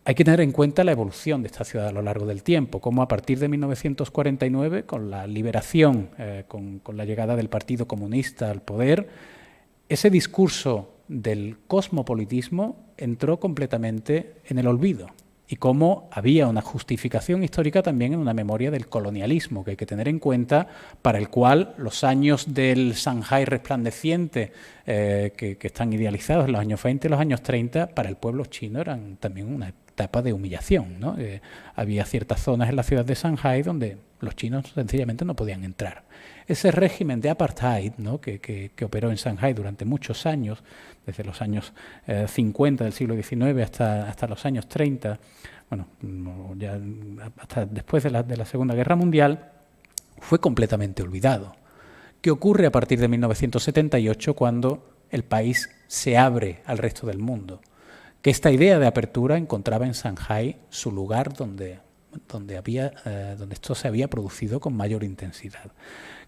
Hay que tener en cuenta la evolución de esta ciudad a lo largo del tiempo, como a partir de 1949, con la liberación, con la llegada del Partido Comunista al poder, ese discurso del cosmopolitismo entró completamente en el olvido. Y cómo había una justificación histórica también en una memoria del colonialismo, que hay que tener en cuenta, para el cual los años del Shanghái resplandeciente, que están idealizados en los años 20 y los años 30, para el pueblo chino eran también una etapa de humillación, ¿no? Había ciertas zonas en la ciudad de Shanghái donde los chinos sencillamente no podían entrar. Ese régimen de apartheid, ¿no?, que operó en Shanghái durante muchos años, desde los años 50 del siglo XIX hasta los años 30, bueno, ya hasta después de la Segunda Guerra Mundial, fue completamente olvidado. ¿Qué ocurre a partir de 1978 cuando el país se abre al resto del mundo? Que esta idea de apertura encontraba en Shanghái su lugar donde esto se había producido con mayor intensidad.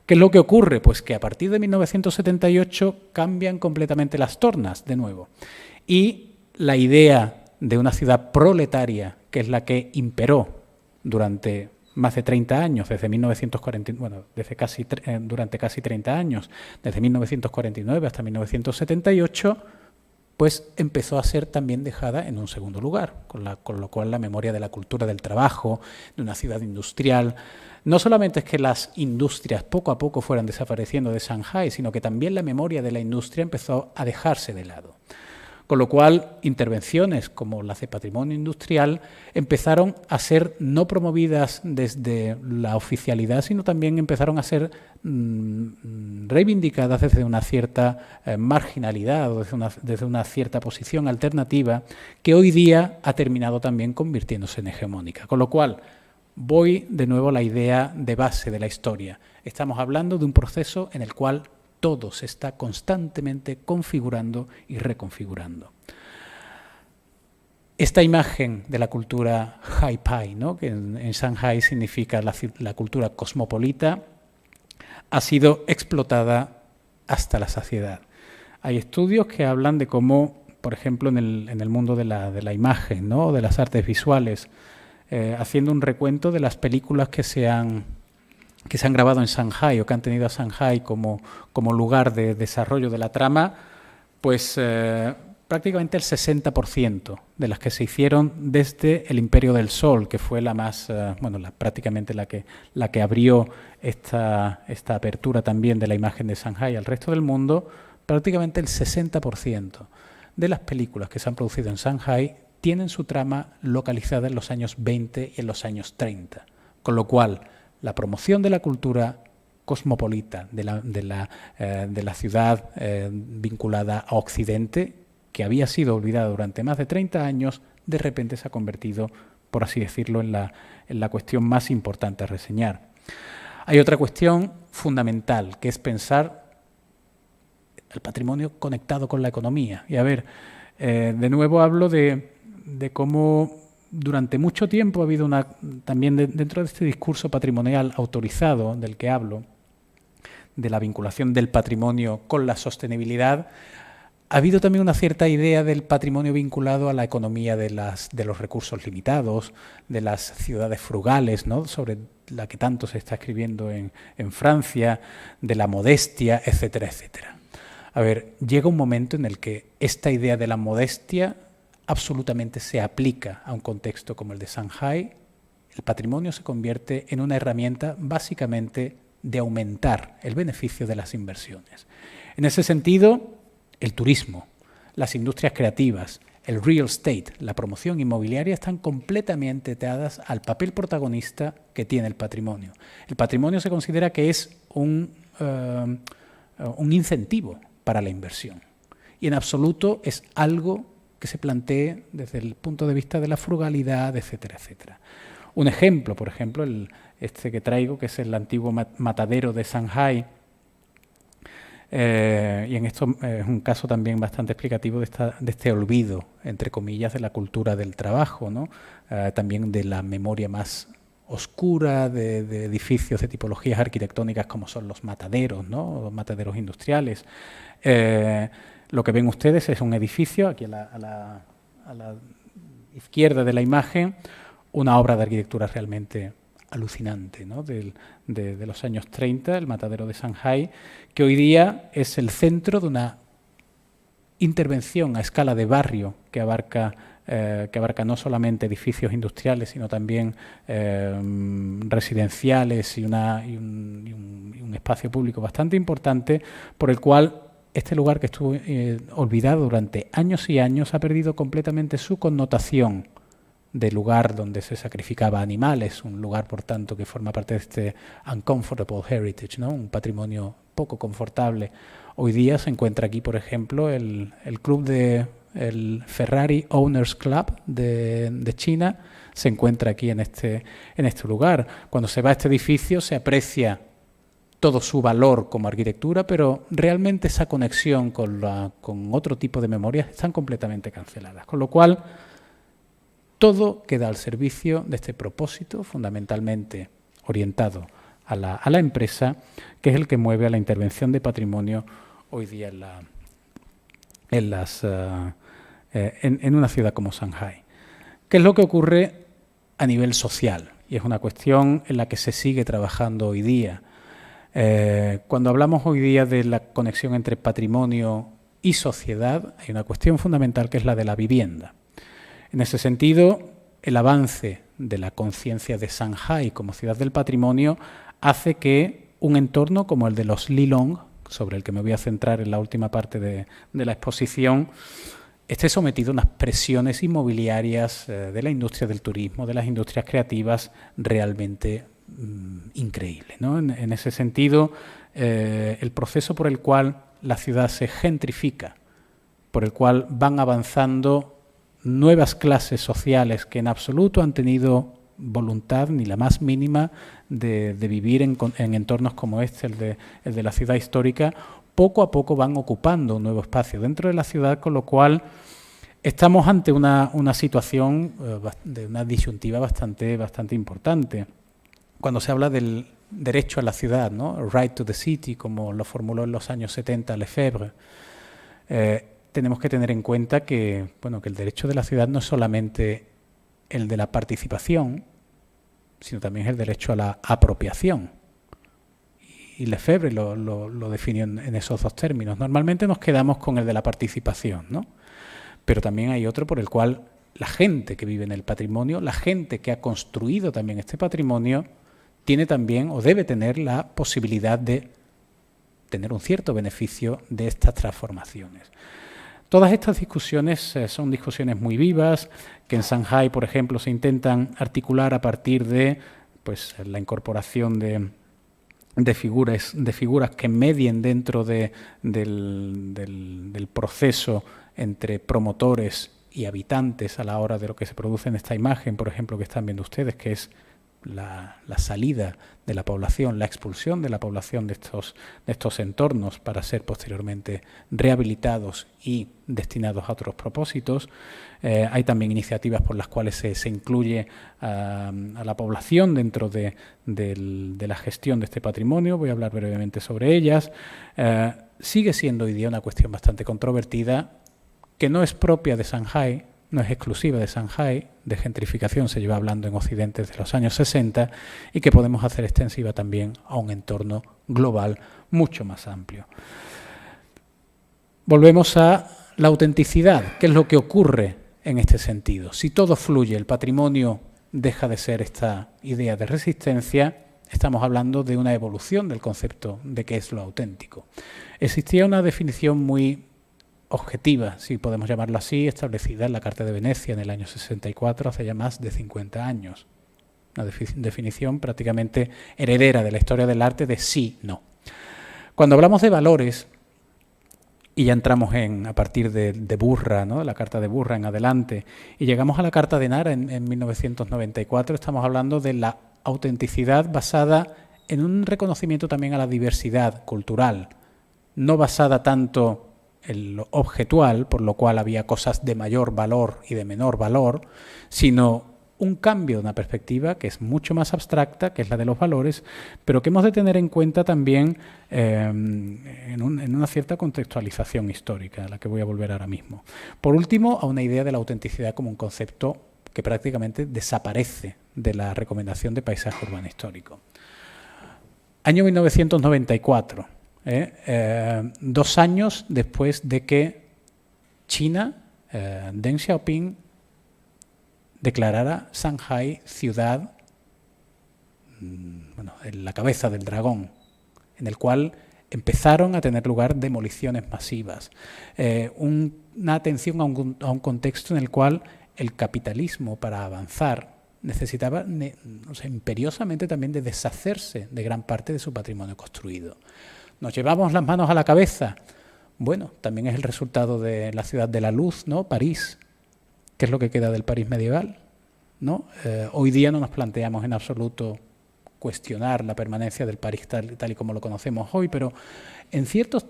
¿Qué es lo que ocurre? Pues que a partir de 1978 cambian completamente las tornas de nuevo. Y la idea de una ciudad proletaria, que es la que imperó durante más de 30 años, durante casi 30 años, desde 1949 hasta 1978, pues empezó a ser también dejada en un segundo lugar, con lo cual la memoria de la cultura del trabajo, de una ciudad industrial. No solamente es que las industrias poco a poco fueran desapareciendo de Shanghái, sino que también la memoria de la industria empezó a dejarse de lado. Con lo cual, intervenciones como las de patrimonio industrial empezaron a ser no promovidas desde la oficialidad, sino también empezaron a ser reivindicadas desde una cierta marginalidad o desde una cierta posición alternativa que hoy día ha terminado también convirtiéndose en hegemónica. Con lo cual, voy de nuevo a la idea de base de la historia. Estamos hablando de un proceso en el cual todo se está constantemente configurando y reconfigurando. Esta imagen de la cultura Hai-Pai, ¿no?, que en Shanghái significa la cultura cosmopolita, ha sido explotada hasta la saciedad. Hay estudios que hablan de cómo, por ejemplo, en el mundo de la imagen, ¿no?, de las artes visuales, haciendo un recuento de las películas que se han grabado en Shanghái o que han tenido a Shanghái como lugar de desarrollo de la trama, pues prácticamente el 60% de las que se hicieron desde el Imperio del Sol, que fue la más, prácticamente la que abrió esta apertura también de la imagen de Shanghái al resto del mundo, prácticamente el 60% de las películas que se han producido en Shanghái tienen su trama localizada en los años 20 y en los años 30, con lo cual la promoción de la cultura cosmopolita, de la ciudad vinculada a Occidente, que había sido olvidada durante más de 30 años, de repente se ha convertido, por así decirlo, en la cuestión más importante a reseñar. Hay otra cuestión fundamental, que es pensar el patrimonio conectado con la economía. Y a ver, de nuevo hablo de cómo durante mucho tiempo ha habido también dentro de este discurso patrimonial autorizado del que hablo, de la vinculación del patrimonio con la sostenibilidad, ha habido también una cierta idea del patrimonio vinculado a la economía de los recursos limitados, de las ciudades frugales, ¿no?, sobre la que tanto se está escribiendo en Francia, de la modestia, etcétera, etcétera. A ver, llega un momento en el que esta idea de la modestia absolutamente se aplica a un contexto como el de Shanghái el patrimonio se convierte en una herramienta básicamente de aumentar el beneficio de las inversiones. En ese sentido, el turismo, las industrias creativas, el real estate, la promoción inmobiliaria están completamente atadas al papel protagonista que tiene el patrimonio. El patrimonio se considera que es un incentivo para la inversión y en absoluto es algo que se plantee desde el punto de vista de la frugalidad, etcétera, etcétera. Un ejemplo, por ejemplo, este que traigo, que es el antiguo matadero de Shanghái, y en esto es un caso también bastante explicativo de este olvido, entre comillas, de la cultura del trabajo, ¿no? También de la memoria más oscura de edificios de tipologías arquitectónicas como son los mataderos, ¿no? Los mataderos industriales. Lo que ven ustedes es un edificio, aquí a la izquierda de la imagen, una obra de arquitectura realmente alucinante, ¿no? de los años 30, el matadero de Shanghái, que hoy día es el centro de una intervención a escala de barrio que abarca no solamente edificios industriales, sino también residenciales y un espacio público bastante importante, por el cual este lugar que estuvo olvidado durante años y años ha perdido completamente su connotación de lugar donde se sacrificaba animales, un lugar, por tanto, que forma parte de este uncomfortable heritage, ¿no? Un patrimonio poco confortable. Hoy día se encuentra aquí, por ejemplo, el club el Ferrari Owners Club de China, se encuentra aquí en este lugar. Cuando se va a este edificio se aprecia todo su valor como arquitectura, pero realmente esa conexión con otro tipo de memorias están completamente canceladas. Con lo cual, todo queda al servicio de este propósito, fundamentalmente orientado a la empresa, que es el que mueve a la intervención de patrimonio hoy día en una ciudad como Shanghái. ¿Qué es lo que ocurre a nivel social? Y es una cuestión en la que se sigue trabajando hoy día. Cuando hablamos hoy día de la conexión entre patrimonio y sociedad, hay una cuestión fundamental que es la de la vivienda. En ese sentido, el avance de la conciencia de Shanghái como ciudad del patrimonio hace que un entorno como el de los Lilong, sobre el que me voy a centrar en la última parte de la exposición, esté sometido a unas presiones inmobiliarias de la industria del turismo, de las industrias creativas, realmente increíbles, ¿no? En ese sentido, el proceso por el cual la ciudad se gentrifica, por el cual van avanzando nuevas clases sociales que en absoluto han tenido voluntad ni la más mínima de vivir en entornos como el de la ciudad histórica, poco a poco van ocupando un nuevo espacio dentro de la ciudad, con lo cual estamos ante una situación de una disyuntiva bastante importante. Cuando se habla del derecho a la ciudad, ¿no? Right to the city, como lo formuló en los años 70 Lefebvre, tenemos que tener en cuenta que el derecho de la ciudad no es solamente el de la participación, sino también es el derecho a la apropiación. Y Lefebvre lo definió en esos dos términos. Normalmente nos quedamos con el de la participación, ¿no? Pero también hay otro por el cual la gente que vive en el patrimonio, la gente que ha construido también este patrimonio, tiene también o debe tener la posibilidad de tener un cierto beneficio de estas transformaciones. Todas estas discusiones son discusiones muy vivas, que en Shanghái, por ejemplo, se intentan articular a partir de la incorporación de figuras que medien dentro del proceso entre promotores y habitantes a la hora de lo que se produce en esta imagen, por ejemplo, que están viendo ustedes, que es la salida de la población, la expulsión de la población de estos entornos para ser posteriormente rehabilitados y destinados a otros propósitos. Hay también iniciativas por las cuales se incluye a la población dentro de la gestión de este patrimonio. Voy a hablar brevemente sobre ellas. Sigue siendo hoy día una cuestión bastante controvertida, que no es propia de Shanghái, no es exclusiva de Shanghái, de gentrificación se lleva hablando en Occidente desde los años 60 y que podemos hacer extensiva también a un entorno global mucho más amplio. Volvemos a la autenticidad. ¿Qué es lo que ocurre en este sentido? Si todo fluye, el patrimonio deja de ser esta idea de resistencia. Estamos hablando de una evolución del concepto de qué es lo auténtico. Existía una definición muy objetiva, si podemos llamarlo así, establecida en la Carta de Venecia en el año 64, hace ya más de 50 años. Una definición prácticamente heredera de la historia del arte de sí, no. Cuando hablamos de valores, y ya entramos a partir de Burra, ¿no?, la Carta de Burra en adelante, y llegamos a la Carta de Nara en 1994, estamos hablando de la autenticidad basada en un reconocimiento también a la diversidad cultural, no basada tanto en lo objetual, por lo cual había cosas de mayor valor y de menor valor, sino un cambio de una perspectiva que es mucho más abstracta, que es la de los valores, pero que hemos de tener en cuenta también en una cierta contextualización histórica, a la que voy a volver ahora mismo. Por último, a una idea de la autenticidad como un concepto que prácticamente desaparece de la recomendación de paisaje urbano histórico. Año 1994, 2 años después de que China, Deng Xiaoping, declarara Shanghái ciudad, bueno, en la cabeza del dragón, en el cual empezaron a tener lugar demoliciones masivas, una atención a un contexto en el cual el capitalismo, para avanzar, necesitaba imperiosamente también de deshacerse de gran parte de su patrimonio construido. ¿Nos llevamos las manos a la cabeza? Bueno, también es el resultado de la ciudad de la luz, ¿no?, París. ¿Qué es lo que queda del París medieval? ¿No? Hoy día no nos planteamos en absoluto cuestionar la permanencia del París tal y como lo conocemos hoy, pero en cierto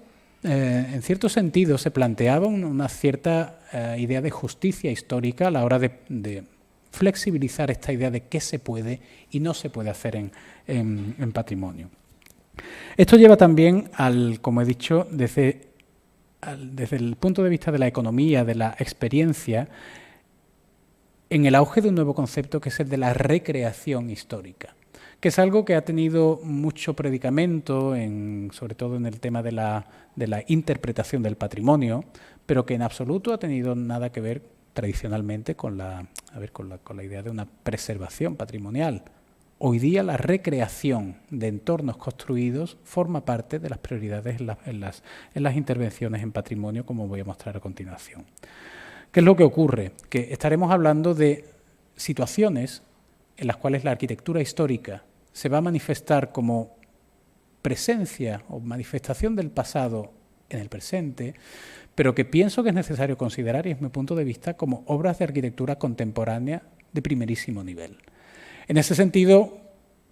sentido se planteaba una cierta idea de justicia histórica a la hora de flexibilizar esta idea de qué se puede y no se puede hacer en patrimonio. Esto lleva también como he dicho, desde el punto de vista de la economía, de la experiencia, en el auge de un nuevo concepto que es el de la recreación histórica, que es algo que ha tenido mucho predicamento, sobre todo en el tema de la interpretación del patrimonio, pero que en absoluto ha tenido nada que ver tradicionalmente con la idea de una preservación patrimonial. Hoy día la recreación de entornos construidos forma parte de las prioridades en las intervenciones en patrimonio, como voy a mostrar a continuación. ¿Qué es lo que ocurre? Que estaremos hablando de situaciones en las cuales la arquitectura histórica se va a manifestar como presencia o manifestación del pasado en el presente, pero que pienso que es necesario considerar, y es mi punto de vista, como obras de arquitectura contemporánea de primerísimo nivel. En ese sentido,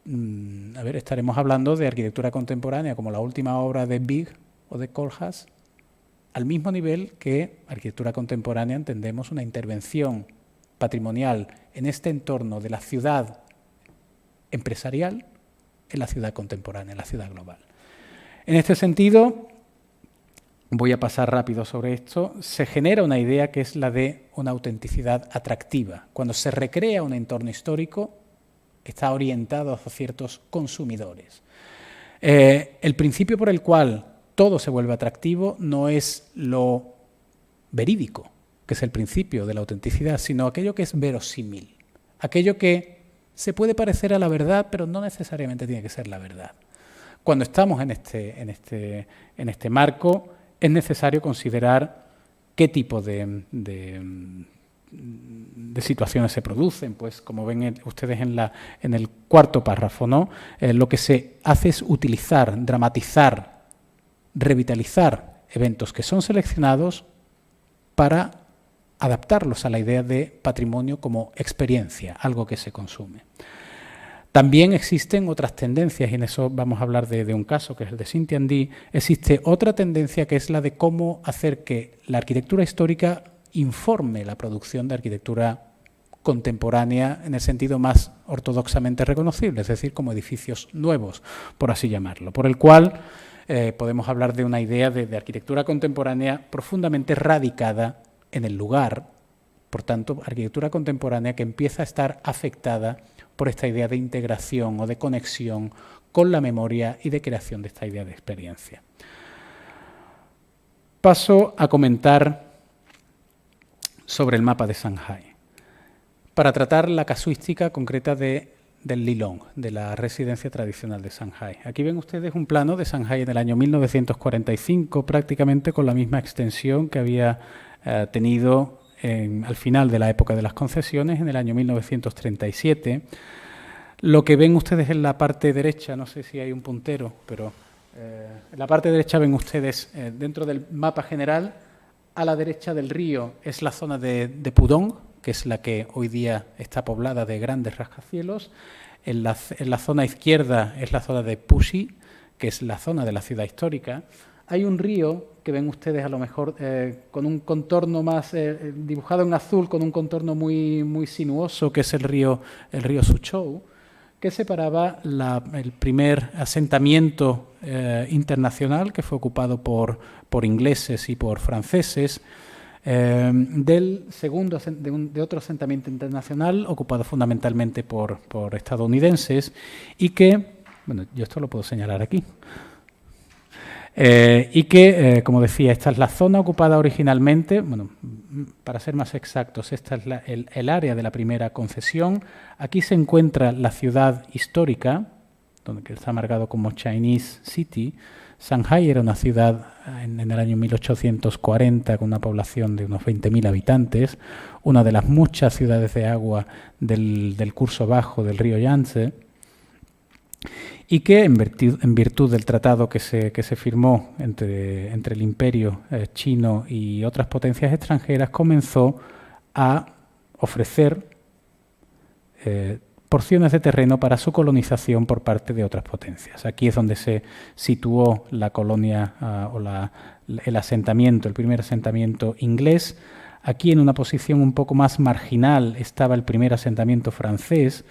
estaremos hablando de arquitectura contemporánea como la última obra de Big o de Kohlhaas, al mismo nivel que arquitectura contemporánea entendemos una intervención patrimonial en este entorno de la ciudad empresarial en la ciudad contemporánea, en la ciudad global. En este sentido, voy a pasar rápido sobre esto, se genera una idea que es la de una autenticidad atractiva. Cuando se recrea un entorno histórico, está orientado hacia ciertos consumidores. El principio por el cual todo se vuelve atractivo no es lo verídico, que es el principio de la autenticidad, sino aquello que es verosímil, aquello que se puede parecer a la verdad, pero no necesariamente tiene que ser la verdad. Cuando estamos en este marco, es necesario considerar qué tipo de situaciones se producen. Pues como ven ustedes en el cuarto párrafo, ¿no? Lo que se hace es utilizar, dramatizar, revitalizar eventos que son seleccionados para adaptarlos a la idea de patrimonio como experiencia, algo que se consume. También existen otras tendencias, y en eso vamos a hablar de un caso que es el de Xintiandi. Existe otra tendencia que es la de cómo hacer que la arquitectura histórica informe la producción de arquitectura contemporánea en el sentido más ortodoxamente reconocible, es decir, como edificios nuevos, por así llamarlo, por el cual podemos hablar de una idea de arquitectura contemporánea profundamente radicada en el lugar, por tanto, arquitectura contemporánea que empieza a estar afectada por esta idea de integración o de conexión con la memoria y de creación de esta idea de experiencia. Paso a comentar sobre el mapa de Shanghái. para tratar la casuística concreta del Lilong, de la residencia tradicional de Shanghái. Aquí ven ustedes un plano de Shanghái en el año 1945, prácticamente con la misma extensión que había tenido al final de la época de las concesiones, en el año 1937. Lo que ven ustedes en la parte derecha, no sé si hay un puntero, pero en la parte derecha ven ustedes, dentro del mapa general, a la derecha del río es la zona de Pudong, que es la que hoy día está poblada de grandes rascacielos. En la zona izquierda es la zona de Puxi, que es la zona de la ciudad histórica. Hay un río que ven ustedes a lo mejor con un contorno más dibujado en azul, con un contorno muy, muy sinuoso, que es el río Suzhou, que separaba el primer asentamiento internacional, que fue ocupado por ingleses y por franceses, del segundo de otro asentamiento internacional ocupado fundamentalmente por estadounidenses y que, bueno, yo esto lo puedo señalar aquí, y que, como decía, esta es la zona ocupada originalmente, bueno, para ser más exactos, esta es el área de la primera concesión. Aquí se encuentra la ciudad histórica, que está marcado como Chinese City. Shanghái era una ciudad en el año 1840 con una población de unos 20.000 habitantes, una de las muchas ciudades de agua del curso bajo del río Yangtze, y que en virtud del tratado que se firmó entre el imperio chino y otras potencias extranjeras, comenzó a ofrecer porciones de terreno para su colonización por parte de otras potencias. Aquí es donde se situó la colonia el asentamiento, el primer asentamiento inglés. Aquí, en una posición un poco más marginal, estaba el primer asentamiento francés,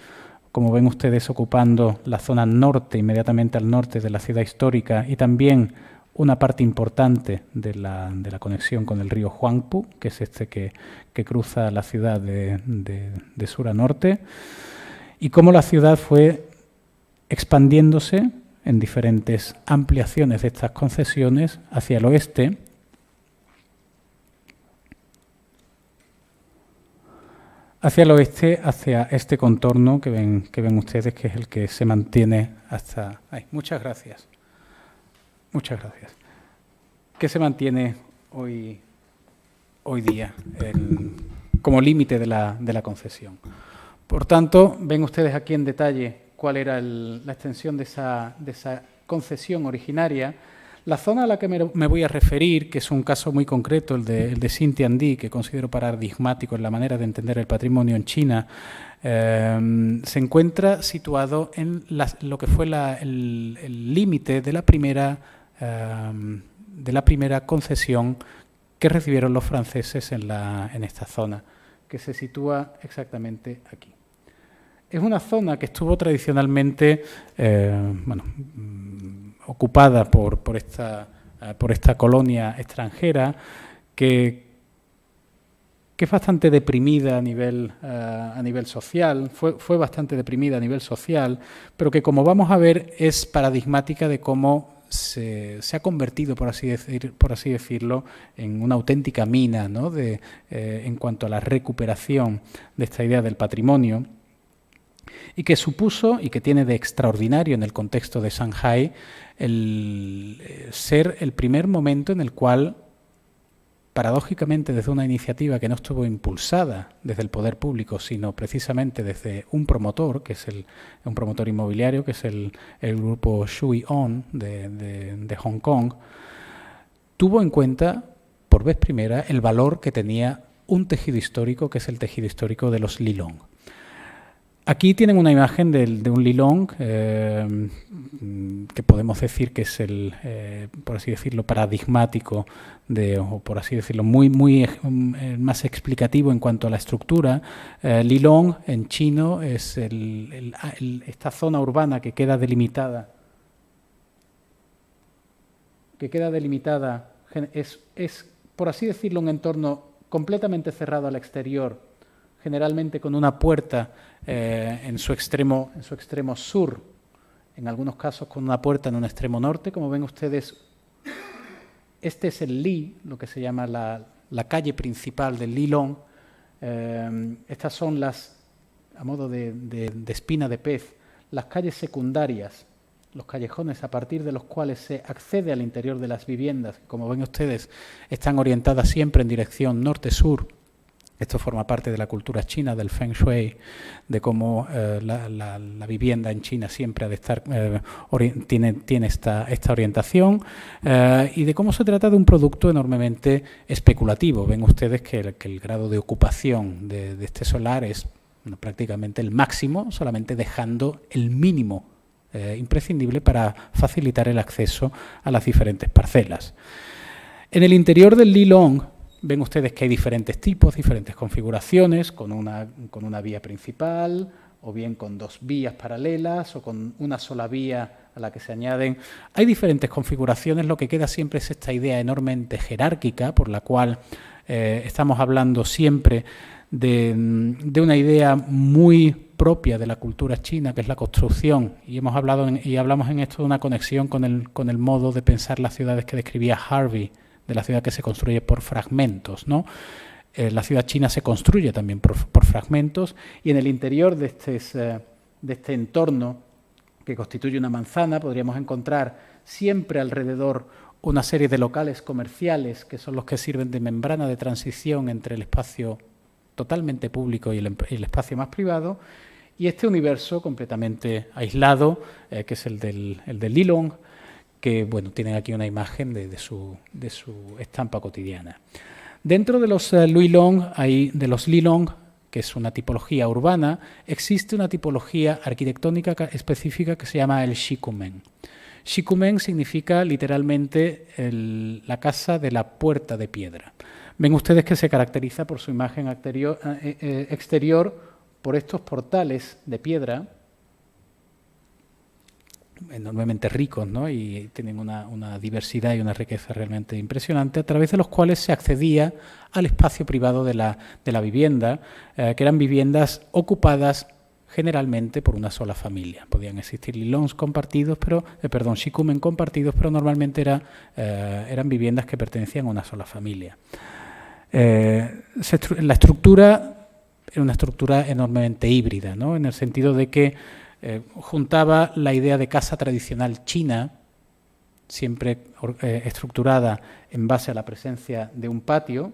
como ven ustedes, ocupando la zona norte, inmediatamente al norte de la ciudad histórica, y también una parte importante de la conexión con el río Huangpu, que es este que cruza la ciudad de sur a norte, y cómo la ciudad fue expandiéndose en diferentes ampliaciones de estas concesiones hacia el oeste, hacia este contorno que ven ustedes, que es el que se mantiene hasta... Ay, muchas gracias. Muchas gracias. Que se mantiene hoy día como límite de la concesión. Por tanto, ven ustedes aquí en detalle cuál era la extensión de esa concesión originaria. La zona a la que me voy a referir, que es un caso muy concreto, el de Xintiandi, que considero paradigmático en la manera de entender el patrimonio en China, se encuentra situado en lo que fue el límite de la primera concesión que recibieron los franceses en esta zona, que se sitúa exactamente aquí. Es una zona que estuvo tradicionalmente ocupada por esta colonia extranjera, que es bastante deprimida a nivel social, fue bastante deprimida a nivel social, pero que, como vamos a ver, es paradigmática de cómo se ha convertido, por así decirlo, en una auténtica mina, ¿no? En cuanto a la recuperación de esta idea del patrimonio, y que supuso, y que tiene de extraordinario en el contexto de Shanghái, el ser el primer momento en el cual, paradójicamente, desde una iniciativa que no estuvo impulsada desde el poder público, sino precisamente desde un promotor, que es un promotor inmobiliario, que es el grupo Shui On de Hong Kong, tuvo en cuenta por vez primera el valor que tenía un tejido histórico, que es el tejido histórico de los Lilong. Aquí tienen una imagen de un Lilong que podemos decir que es por así decirlo, paradigmático, o por así decirlo, muy más explicativo en cuanto a la estructura. Lilong en chino es esta zona urbana que queda delimitada. Es, por así decirlo, un entorno completamente cerrado al exterior, generalmente con una puerta en su extremo sur, en algunos casos con una puerta en un extremo norte. Como ven ustedes, este es el Li, lo que se llama la calle principal del Lilong, Estas son las, a modo de espina de pez, las calles secundarias, los callejones a partir de los cuales se accede al interior de las viviendas, que como ven ustedes están orientadas siempre en dirección norte-sur. Esto forma parte de la cultura china, del Feng Shui, de cómo la vivienda en China siempre ha de estar, tiene esta orientación, y de cómo se trata de un producto enormemente especulativo. Ven ustedes que el grado de ocupación de este solar es prácticamente el máximo, solamente dejando el mínimo imprescindible para facilitar el acceso a las diferentes parcelas. En el interior del Li Long ven ustedes que hay diferentes tipos, diferentes configuraciones, con una vía principal, o bien con dos vías paralelas, o con una sola vía a la que se añaden. Hay diferentes configuraciones, lo que queda siempre es esta idea enormemente jerárquica, por la cual estamos hablando siempre de una idea muy propia de la cultura china, que es la construcción, y hablamos en esto de una conexión con el modo de pensar las ciudades que describía Harvey, de la ciudad que se construye por fragmentos, ¿no? La ciudad china se construye también por fragmentos, y en el interior de este entorno que constituye una manzana podríamos encontrar siempre alrededor una serie de locales comerciales que son los que sirven de membrana de transición entre el espacio totalmente público y el espacio más privado, y este universo completamente aislado, que es el del Li Long, que bueno, tienen aquí una imagen de su estampa cotidiana. Dentro de los Li Long, que es una tipología urbana, existe una tipología arquitectónica específica que se llama el Shikumen. Shikumen significa literalmente la casa de la puerta de piedra. Ven ustedes que se caracteriza por su imagen exterior por estos portales de piedra, enormemente ricos, ¿no? Y tienen una diversidad y una riqueza realmente impresionante, a través de los cuales se accedía al espacio privado de la vivienda, que eran viviendas ocupadas generalmente por una sola familia. Podían existir lilongs compartidos, shikumen compartidos, pero normalmente eran viviendas que pertenecían a una sola familia. La estructura era una estructura enormemente híbrida, ¿no? En el sentido de que juntaba la idea de casa tradicional china, siempre estructurada en base a la presencia de un patio,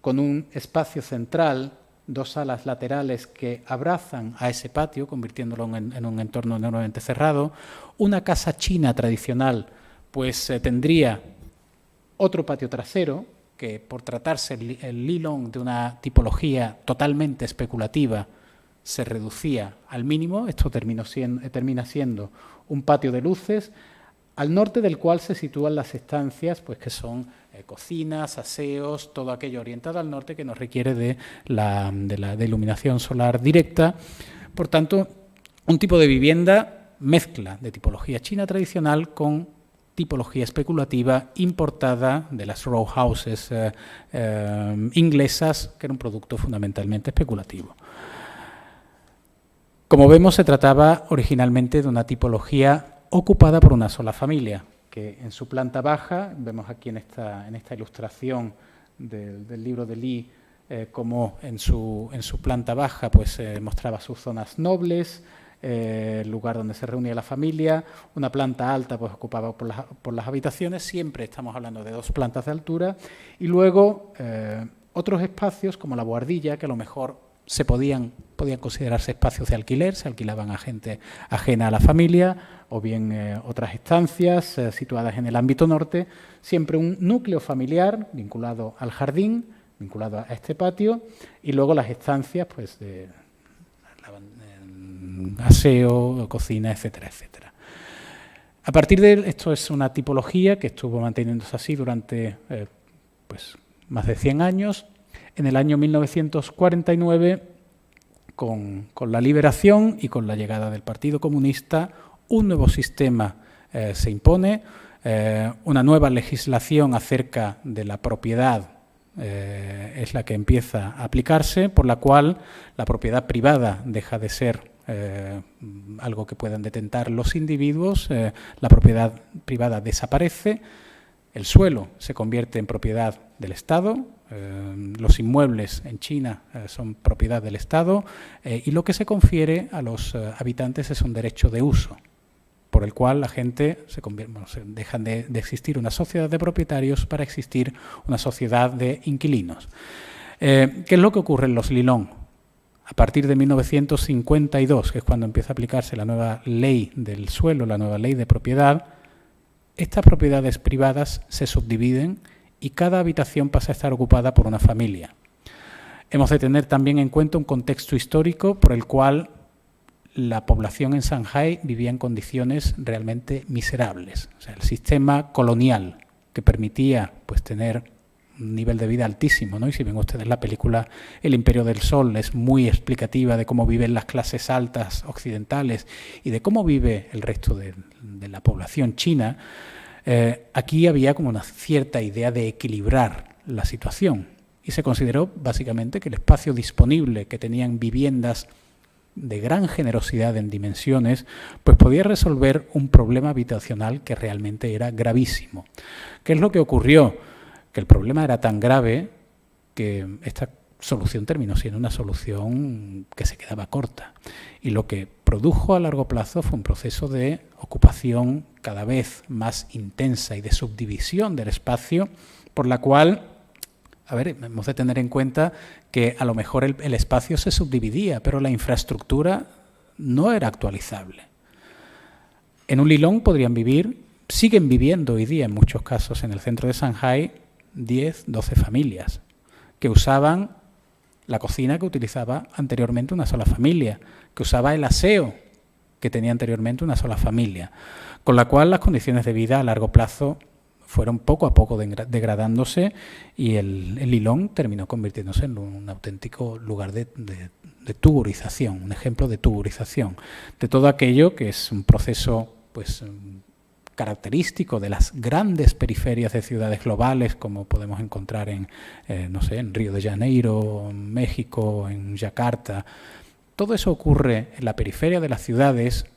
con un espacio central, dos salas laterales que abrazan a ese patio, convirtiéndolo en un entorno enormemente cerrado. Una casa china tradicional pues tendría otro patio trasero, que por tratarse el Li Long de una tipología totalmente especulativa se reducía al mínimo. Esto termina siendo un patio de luces, al norte del cual se sitúan las estancias, pues que son cocinas, aseos, todo aquello orientado al norte que nos requiere de iluminación solar directa. Por tanto, un tipo de vivienda mezcla de tipología china tradicional con tipología especulativa importada de las row houses inglesas, que era un producto fundamentalmente especulativo. Como vemos, se trataba originalmente de una tipología ocupada por una sola familia, que en su planta baja, vemos aquí en esta ilustración del libro de Li, como en su planta baja pues mostraba sus zonas nobles, el lugar donde se reunía la familia. Una planta alta pues ocupada por las habitaciones, siempre estamos hablando de 2 plantas de altura, y luego otros espacios como la buhardilla, que a lo mejor podían considerarse espacios de alquiler, se alquilaban a gente ajena a la familia, o bien otras estancias situadas en el ámbito norte, siempre un núcleo familiar vinculado al jardín, vinculado a este patio, y luego las estancias pues de aseo, cocina, etcétera, etcétera. A partir de esto es una tipología que estuvo manteniéndose así durante pues más de 100 años. En el año 1949, con la liberación y con la llegada del Partido Comunista, un nuevo sistema se impone, una nueva legislación acerca de la propiedad es la que empieza a aplicarse, por la cual la propiedad privada deja de ser algo que puedan detentar los individuos, la propiedad privada desaparece, el suelo se convierte en propiedad del Estado, los inmuebles en China son propiedad del Estado y lo que se confiere a los habitantes es un derecho de uso, por el cual la gente dejan de existir una sociedad de propietarios para existir una sociedad de inquilinos. ¿Qué es lo que ocurre en los Lilong? A partir de 1952, que es cuando empieza a aplicarse la nueva ley del suelo, la nueva ley de propiedad, estas propiedades privadas se subdividen y cada habitación pasa a estar ocupada por una familia. Hemos de tener también en cuenta un contexto histórico por el cual la población en Shanghái vivía en condiciones realmente miserables. O sea, el sistema colonial que permitía pues, tener un nivel de vida altísimo, ¿no? Y si ven ustedes la película El Imperio del Sol, es muy explicativa de cómo viven las clases altas occidentales y de cómo vive el resto de la población china. Aquí había como una cierta idea de equilibrar la situación y se consideró básicamente que el espacio disponible que tenían viviendas de gran generosidad en dimensiones, pues podía resolver un problema habitacional que realmente era gravísimo. ¿Qué es lo que ocurrió? Que el problema era tan grave que esta solución terminó siendo una solución que se quedaba corta. Y lo que produjo a largo plazo fue un proceso de ocupación cada vez más intensa y de subdivisión del espacio, por la cual, hemos de tener en cuenta que a lo mejor el espacio se subdividía, pero la infraestructura no era actualizable. En un Lilong podrían vivir, siguen viviendo hoy día en muchos casos en el centro de Shanghái, 10, 12 familias que usaban la cocina que utilizaba anteriormente una sola familia, que usaba el aseo que tenía anteriormente una sola familia, con la cual las condiciones de vida a largo plazo fueron poco a poco degradándose y el Lilong terminó convirtiéndose en un auténtico lugar de tugurización, un ejemplo de tugurización, de todo aquello que es un proceso pues característico de las grandes periferias de ciudades globales, como podemos encontrar en Río de Janeiro, en México, en Yakarta. Todo eso ocurre en la periferia de las ciudades.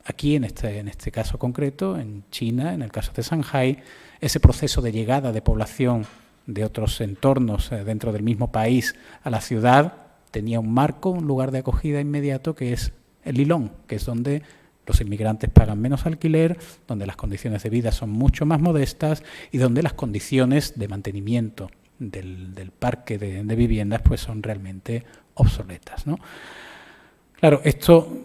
Aquí, en este caso concreto, en China, en el caso de Shanghái, ese proceso de llegada de población de otros entornos dentro del mismo país a la ciudad tenía un marco, un lugar de acogida inmediato que es el Lilong, que es donde los inmigrantes pagan menos alquiler, donde las condiciones de vida son mucho más modestas y donde las condiciones de mantenimiento del parque de viviendas pues son realmente obsoletas, ¿no? Claro, esto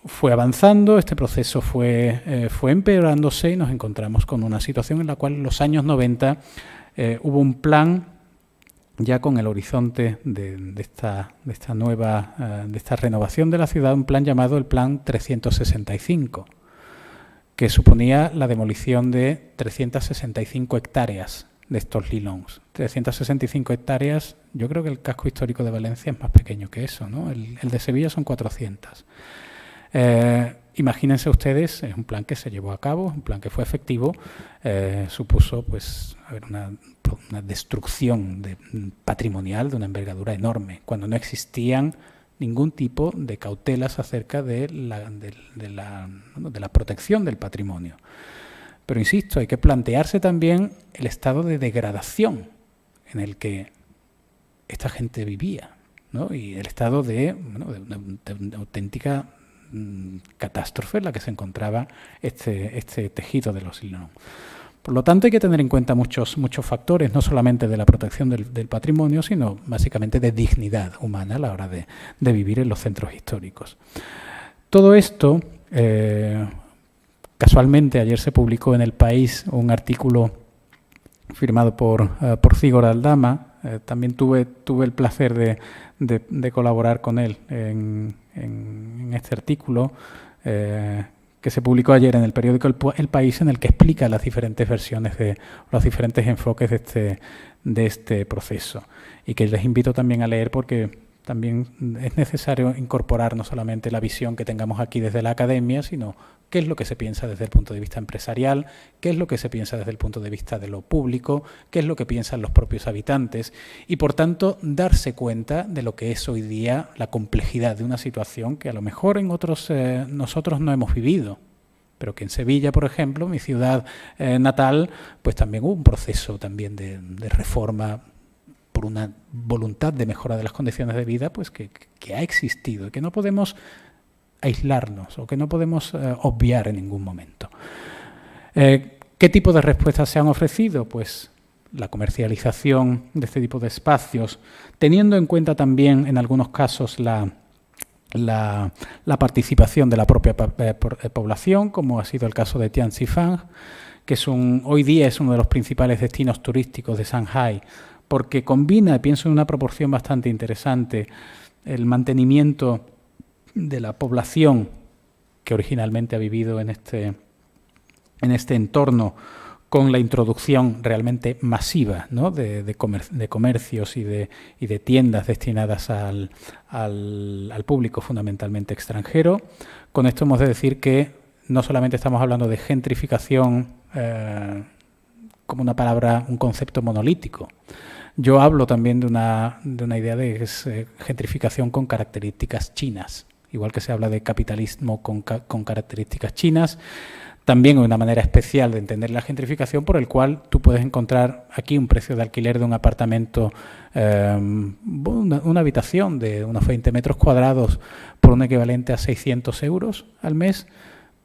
fue avanzando, este proceso fue empeorándose y nos encontramos con una situación en la cual en los años 90 hubo un plan ya con el horizonte de esta renovación de la ciudad, un plan llamado el Plan 365, que suponía la demolición de 365 hectáreas de estos Lilongs. 365 hectáreas, yo creo que el casco histórico de Valencia es más pequeño que eso, ¿no? El de Sevilla son 400. Imagínense ustedes, es un plan que se llevó a cabo, un plan que fue efectivo, supuso pues una destrucción patrimonial de una envergadura enorme, cuando no existían ningún tipo de cautelas acerca de la protección del patrimonio. Pero insisto, hay que plantearse también el estado de degradación en el que esta gente vivía, ¿no? Y el estado de una auténtica catástrofe en la que se encontraba este tejido de los Lilong. Por lo tanto, hay que tener en cuenta muchos factores, no solamente de la protección del patrimonio, sino básicamente de dignidad humana a la hora de vivir en los centros históricos. Todo esto, casualmente, ayer se publicó en El País un artículo firmado por Cigor Aldama. También tuve el placer de colaborar con él en este artículo que se publicó ayer en el periódico El País, en el que explica las diferentes versiones los diferentes enfoques de este proceso, y que les invito también a leer porque también es necesario incorporar no solamente la visión que tengamos aquí desde la academia, sino qué es lo que se piensa desde el punto de vista empresarial, qué es lo que se piensa desde el punto de vista de lo público, qué es lo que piensan los propios habitantes y, por tanto, darse cuenta de lo que es hoy día la complejidad de una situación que a lo mejor en otros nosotros no hemos vivido, pero que en Sevilla, por ejemplo, mi ciudad natal, pues también hubo un proceso también de reforma por una voluntad de mejora de las condiciones de vida, pues que ha existido y que no podemos aislarnos o que no podemos obviar en ningún momento. ¿Qué tipo de respuestas se han ofrecido? Pues la comercialización de este tipo de espacios, teniendo en cuenta también en algunos casos la participación de la propia población, como ha sido el caso de Tianxifang, que hoy día es uno de los principales destinos turísticos de Shanghái, porque combina, pienso en una proporción bastante interesante, el mantenimiento de la población que originalmente ha vivido en este entorno, con la introducción realmente masiva, ¿no?, de comercios y de tiendas destinadas al público fundamentalmente extranjero. Con esto hemos de decir que no solamente estamos hablando de gentrificación como una palabra, un concepto monolítico. Yo hablo también de una idea de gentrificación con características chinas, igual que se habla de capitalismo con características chinas. También una manera especial de entender la gentrificación, por el cual tú puedes encontrar aquí un precio de alquiler de un apartamento, una habitación de unos 20 metros cuadrados por un equivalente a 600 euros al mes,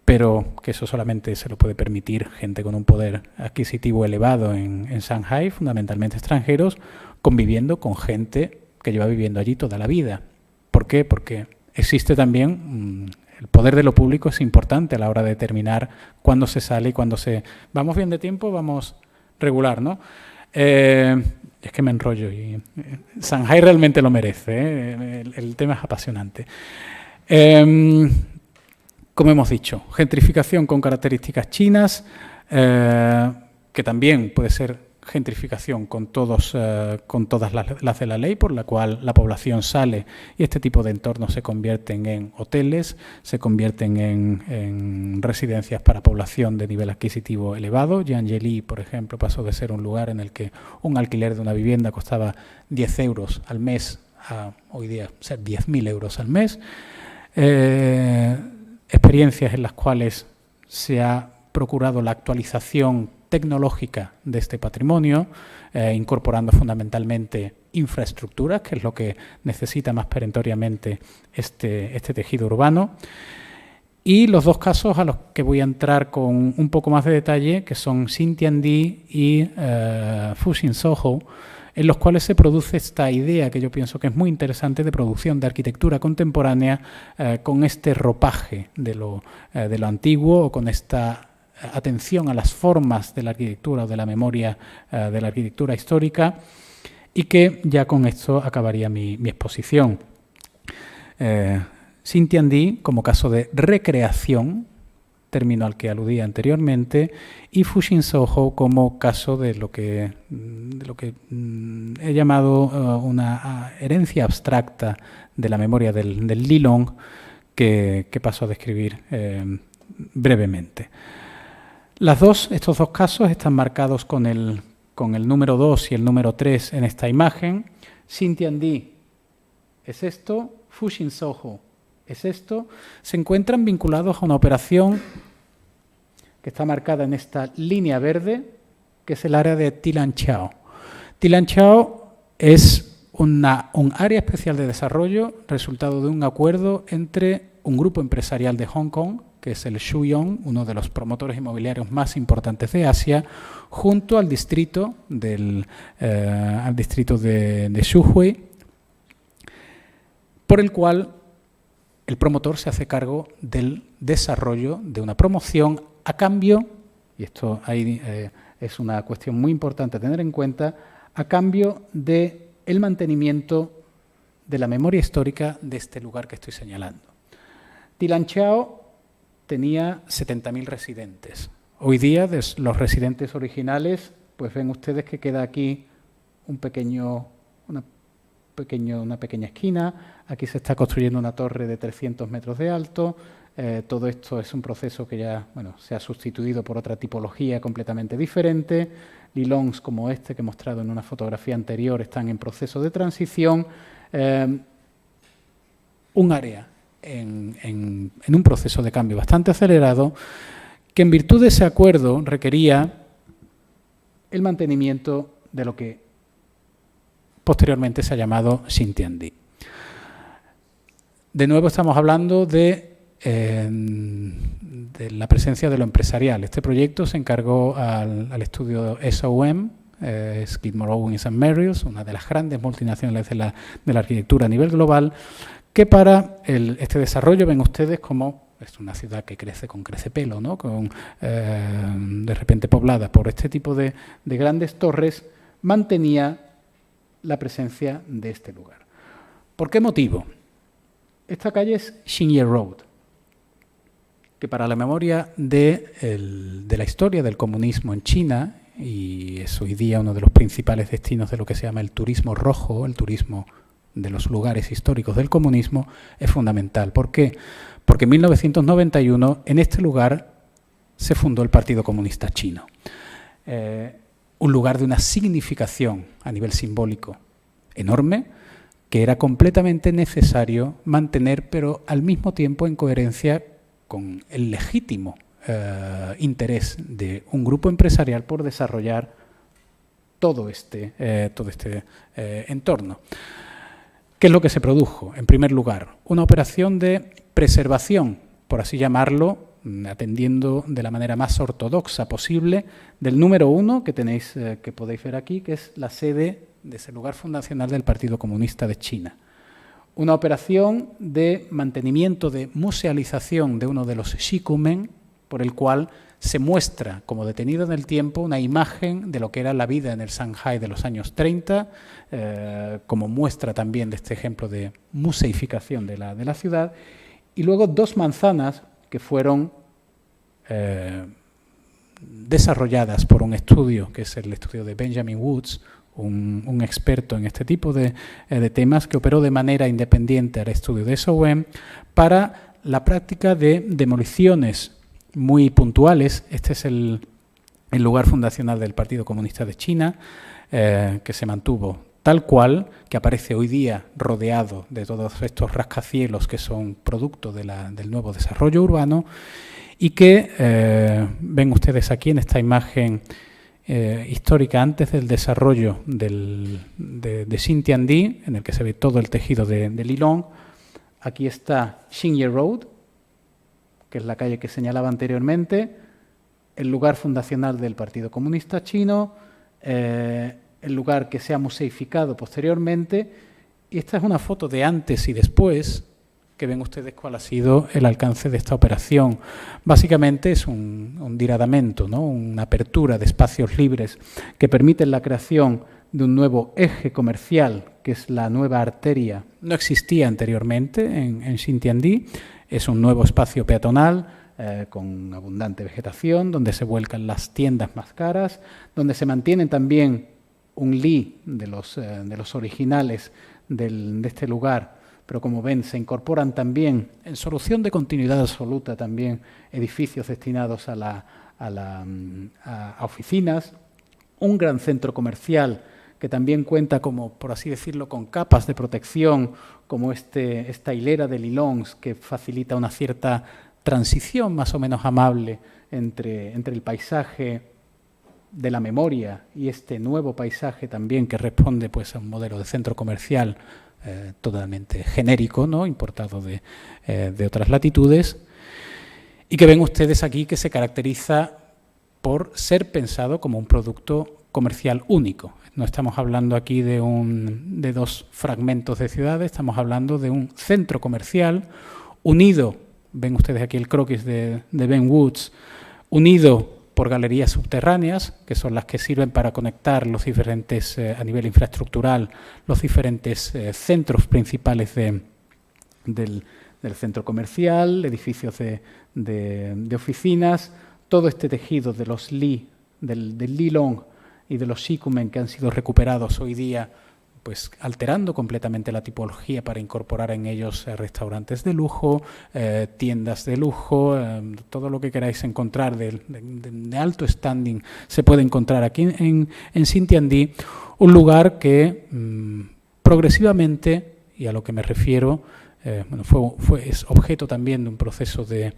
pero que eso solamente se lo puede permitir gente con un poder adquisitivo elevado en Shanghái, fundamentalmente extranjeros, conviviendo con gente que lleva viviendo allí toda la vida. ¿Por qué? Porque existe también... El poder de lo público es importante a la hora de determinar cuándo se sale y cuándo se... ¿Vamos bien de tiempo? Vamos regular, ¿no? Es que me enrollo y Shanghái realmente lo merece, el tema es apasionante. Como hemos dicho, gentrificación con características chinas, que también puede ser gentrificación con todas las de la ley, por la cual la población sale y este tipo de entornos se convierten en hoteles, se convierten en residencias para población de nivel adquisitivo elevado. Jiangeli, por ejemplo, pasó de ser un lugar en el que un alquiler de una vivienda costaba 10 euros al mes a hoy día ser 10.000 euros al mes. Experiencias en las cuales se ha procurado la actualización tecnológica de este patrimonio, incorporando fundamentalmente infraestructuras, que es lo que necesita más perentoriamente este tejido urbano. Y los dos casos a los que voy a entrar con un poco más de detalle, que son Xintiandi y Fuxing Soho, en los cuales se produce esta idea que yo pienso que es muy interesante de producción de arquitectura contemporánea con este ropaje de lo antiguo, o con esta atención a las formas de la arquitectura o de la memoria de la arquitectura histórica, y que ya con esto acabaría mi exposición. Xintiandi como caso de recreación, término al que aludía anteriormente, y Fuxing Soho como caso de lo que he llamado una herencia abstracta de la memoria del Lilong, que paso a describir brevemente. Estos dos casos están marcados con el número 2 y el número 3 en esta imagen. Xintiandi es esto, Fuxing Soho es esto. Se encuentran vinculados a una operación que está marcada en esta línea verde, que es el área de Tilanchao. Tilanchao es un área especial de desarrollo, resultado de un acuerdo entre un grupo empresarial de Hong Kong, que es el Shuyong, uno de los promotores inmobiliarios más importantes de Asia, junto al distrito de Xuhui, por el cual el promotor se hace cargo del desarrollo de una promoción a cambio, y esto ahí es una cuestión muy importante a tener en cuenta, a cambio del mantenimiento de la memoria histórica de este lugar que estoy señalando. Tilanchao tenía 70.000 residentes. Hoy día, de los residentes originales, pues ven ustedes que queda aquí una pequeña esquina. Aquí se está construyendo una torre de 300 metros de alto. Todo esto es un proceso que ya se ha sustituido por otra tipología completamente diferente. Lilongs como este que he mostrado en una fotografía anterior están en proceso de transición. Un área en un proceso de cambio bastante acelerado, que en virtud de ese acuerdo requería el mantenimiento de lo que posteriormente se ha llamado Xintiandi. De nuevo estamos hablando de la presencia de lo empresarial. Este proyecto se encargó al estudio SOM, Skidmore, Owings & Merrill, una de las grandes multinacionales de la arquitectura a nivel global, que para este desarrollo ven ustedes como es una ciudad que crece con crecepelo, ¿no? De repente poblada por este tipo de grandes torres, mantenía la presencia de este lugar. ¿Por qué motivo? Esta calle es Xinye Road, que para la memoria de la historia del comunismo en China, y es hoy día uno de los principales destinos de lo que se llama el turismo rojo, el turismo de los lugares históricos del comunismo, es fundamental. ¿Por qué? Porque en 1991 en este lugar se fundó el Partido Comunista Chino. Un lugar de una significación a nivel simbólico enorme, que era completamente necesario mantener, pero al mismo tiempo en coherencia con el legítimo interés de un grupo empresarial por desarrollar todo este entorno. ¿Qué es lo que se produjo? En primer lugar, una operación de preservación, por así llamarlo, atendiendo de la manera más ortodoxa posible, del número 1 que tenéis, que podéis ver aquí, que es la sede de ese lugar fundacional del Partido Comunista de China. Una operación de mantenimiento, de musealización de uno de los shikumen, por el cual se muestra como detenido en el tiempo una imagen de lo que era la vida en el Shanghái de los años 30, como muestra también de este ejemplo de museificación de la ciudad, y luego 2 manzanas que fueron desarrolladas por un estudio, que es el estudio de Benjamin Woods, un experto en este tipo de temas, que operó de manera independiente al estudio de SOM para la práctica de demoliciones muy puntuales. Este es el lugar fundacional del Partido Comunista de China, que se mantuvo tal cual, que aparece hoy día rodeado de todos estos rascacielos que son producto del nuevo desarrollo urbano, y que ven ustedes aquí en esta imagen histórica antes del desarrollo de Xintiandi, en el que se ve todo el tejido de Lilong. Aquí está Xinye Road, que es la calle que señalaba anteriormente, el lugar fundacional del Partido Comunista Chino, el lugar que se ha museificado posteriormente, y esta es una foto de antes y después, que ven ustedes cuál ha sido el alcance de esta operación. Básicamente es un diradamento, ¿no? Una apertura de espacios libres que permiten la creación de un nuevo eje comercial, que es la nueva arteria. No existía anteriormente en Xintiandi. Es un nuevo espacio peatonal con abundante vegetación, donde se vuelcan las tiendas más caras, donde se mantienen también un li de los originales de este lugar, pero como ven se incorporan también, en solución de continuidad absoluta, también edificios destinados a oficinas, un gran centro comercial que también cuenta, como por así decirlo, con capas de protección, como esta hilera de lilongs que facilita una cierta transición más o menos amable entre el paisaje de la memoria y este nuevo paisaje también que responde pues a un modelo de centro comercial totalmente genérico, ¿no? Importado de otras latitudes, y que ven ustedes aquí que se caracteriza por ser pensado como un producto comercial único. No estamos hablando aquí de 2 fragmentos de ciudades, estamos hablando de un centro comercial unido, ven ustedes aquí el croquis de Ben Woods, unido por galerías subterráneas, que son las que sirven para conectar los diferentes, a nivel infraestructural, los diferentes centros principales del centro comercial, edificios de oficinas, todo este tejido de los li, del Lilong y de los shikumen que han sido recuperados hoy día, pues alterando completamente la tipología para incorporar en ellos restaurantes de lujo, tiendas de lujo, todo lo que queráis encontrar de alto standing se puede encontrar aquí en Xintiandi, un lugar que progresivamente, y a lo que me refiero, es objeto también de un proceso de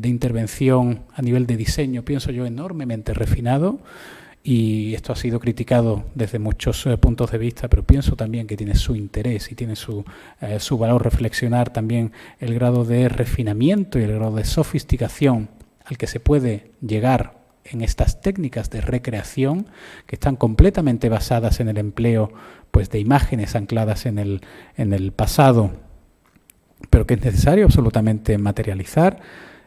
intervención a nivel de diseño, pienso yo, enormemente refinado, y esto ha sido criticado desde muchos puntos de vista, pero pienso también que tiene su interés y tiene su valor reflexionar también el grado de refinamiento y el grado de sofisticación al que se puede llegar en estas técnicas de recreación, que están completamente basadas en el empleo, pues, de imágenes ancladas en el pasado, pero que es necesario absolutamente materializar.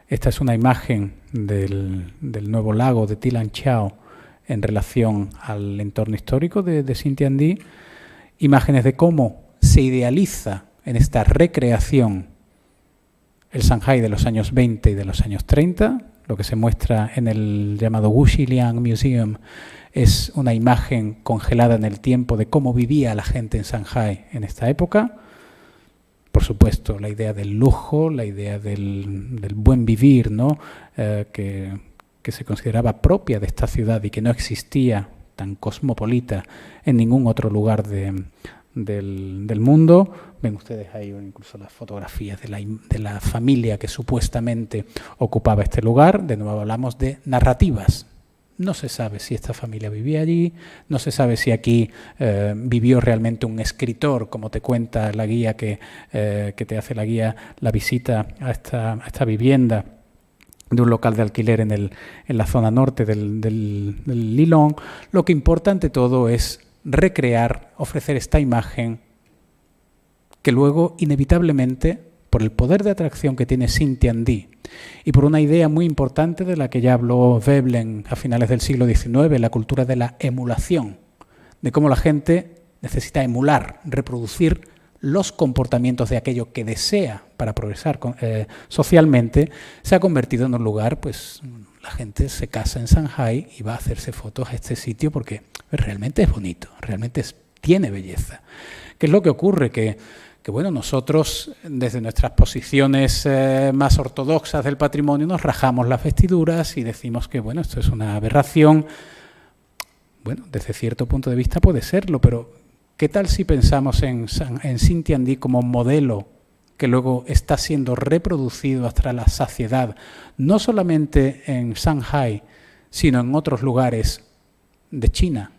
Esta es una imagen del nuevo lago de Thi Lan Chau en relación al entorno histórico de Sin Tian Di, imágenes de cómo se idealiza en esta recreación el Shanghái de los años 20 y de los años 30. Lo que se muestra en el llamado Wuxiliang Museum es una imagen congelada en el tiempo de cómo vivía la gente en Shanghái en esta época. Por supuesto, la idea del lujo, la idea del buen vivir, ¿no? Que se consideraba propia de esta ciudad y que no existía tan cosmopolita en ningún otro lugar del mundo. Ven ustedes ahí incluso las fotografías de la familia que supuestamente ocupaba este lugar. De nuevo hablamos de narrativas. No se sabe si esta familia vivía allí, no se sabe si aquí vivió realmente un escritor, como te cuenta la guía que te hace la guía la visita a esta vivienda de un local de alquiler en la zona norte del Lilong. Lo que importa ante todo es recrear, ofrecer esta imagen que luego inevitablemente, por el poder de atracción que tiene Sin Tian Di y por una idea muy importante de la que ya habló Veblen a finales del siglo XIX, la cultura de la emulación, de cómo la gente necesita emular, reproducir los comportamientos de aquello que desea para progresar socialmente, se ha convertido en un lugar, pues la gente se casa en Shanghái y va a hacerse fotos a este sitio porque realmente es bonito, realmente tiene belleza. ¿Qué es lo que ocurre? Que bueno, nosotros desde nuestras posiciones más ortodoxas del patrimonio nos rajamos las vestiduras y decimos que bueno, esto es una aberración. Bueno, desde cierto punto de vista puede serlo, pero ¿qué tal si pensamos en Sin Tian Di como modelo que luego está siendo reproducido hasta la saciedad, no solamente en Shanghái, sino en otros lugares de China?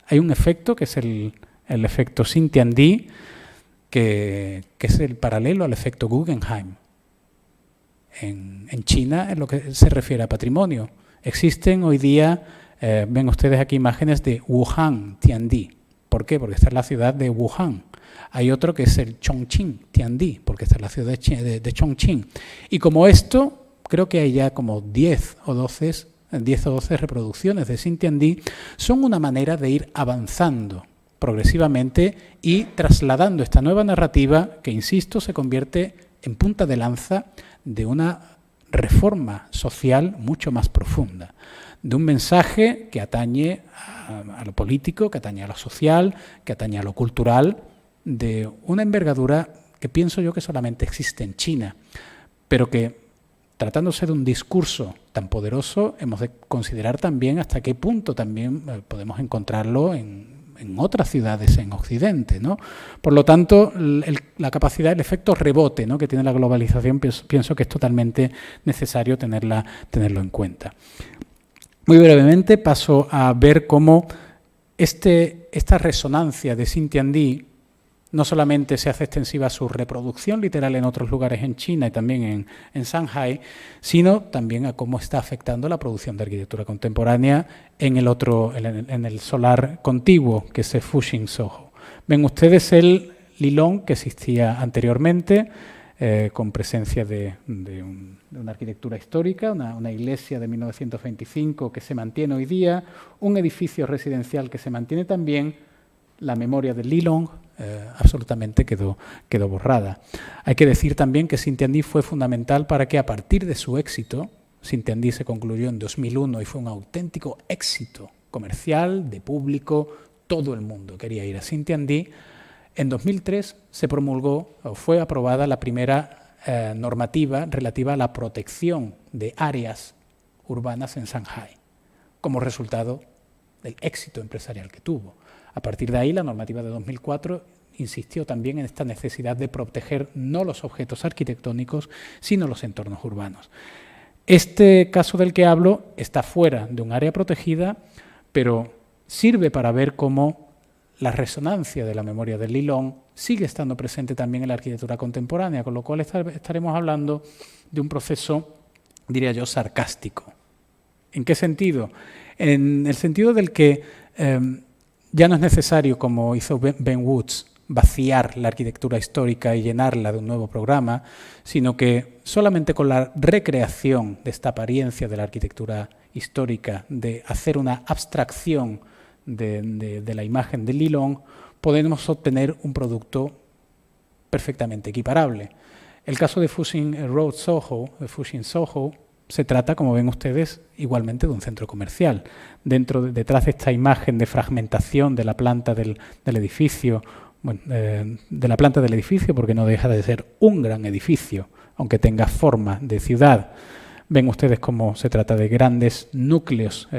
Hay un efecto que es el efecto Sin Tian Di, que es el paralelo al efecto Guggenheim. En China, en lo que se refiere a patrimonio, existen hoy día, ven ustedes aquí imágenes de Wuhan Tiandi. ¿Por qué? Porque esta es la ciudad de Wuhan. Hay otro que es el Chongqing Tiandi, porque esta es la ciudad de Chongqing. Y como esto, creo que hay ya como 10 o 12 reproducciones de Sin Tian Di, son una manera de ir avanzando progresivamente y trasladando esta nueva narrativa que, insisto, se convierte en punta de lanza de una reforma social mucho más profunda, de un mensaje que atañe a lo político, que atañe a lo social, que atañe a lo cultural, de una envergadura que pienso yo que solamente existe en China, pero que, tratándose de un discurso tan poderoso, hemos de considerar también hasta qué punto también podemos encontrarlo en otras ciudades en Occidente, ¿no? Por lo tanto, la capacidad, el efecto rebote, ¿no?, que tiene la globalización, pienso que es totalmente necesario tenerlo en cuenta. Muy brevemente paso a ver cómo esta resonancia de Sin Tian Di no solamente se hace extensiva a su reproducción literal en otros lugares en China y también en Shanghái, sino también a cómo está afectando la producción de arquitectura contemporánea en el solar contiguo, que es Fuxing Soho. Ven ustedes el Lilong que existía anteriormente, con presencia de una arquitectura histórica, una iglesia de 1925 que se mantiene hoy día, un edificio residencial que se mantiene también. La memoria del Lilong absolutamente quedó borrada. Hay que decir también que Sin Tian Di fue fundamental para que, a partir de su éxito, Sin Tian Di se concluyó en 2001 y fue un auténtico éxito comercial, de público, todo el mundo quería ir a Sin Tian Di. En 2003 se promulgó o fue aprobada la primera normativa relativa a la protección de áreas urbanas en Shanghái, como resultado del éxito empresarial que tuvo. A partir de ahí, la normativa de 2004 insistió también en esta necesidad de proteger no los objetos arquitectónicos, sino los entornos urbanos. Este caso del que hablo está fuera de un área protegida, pero sirve para ver cómo la resonancia de la memoria del Lilong sigue estando presente también en la arquitectura contemporánea, con lo cual estaremos hablando de un proceso, diría yo, sarcástico. ¿En qué sentido? En el sentido del que ya no es necesario, como hizo Ben Woods, vaciar la arquitectura histórica y llenarla de un nuevo programa, sino que solamente con la recreación de esta apariencia de la arquitectura histórica, de hacer una abstracción de la imagen del Lilong, podemos obtener un producto perfectamente equiparable. El caso de Fushing Road Soho, de Fushing Soho, se trata, como ven ustedes, igualmente de un centro comercial. Detrás de esta imagen de fragmentación de la planta del edificio, de la planta del edificio, porque no deja de ser un gran edificio, aunque tenga forma de ciudad. Ven ustedes cómo se trata de grandes núcleos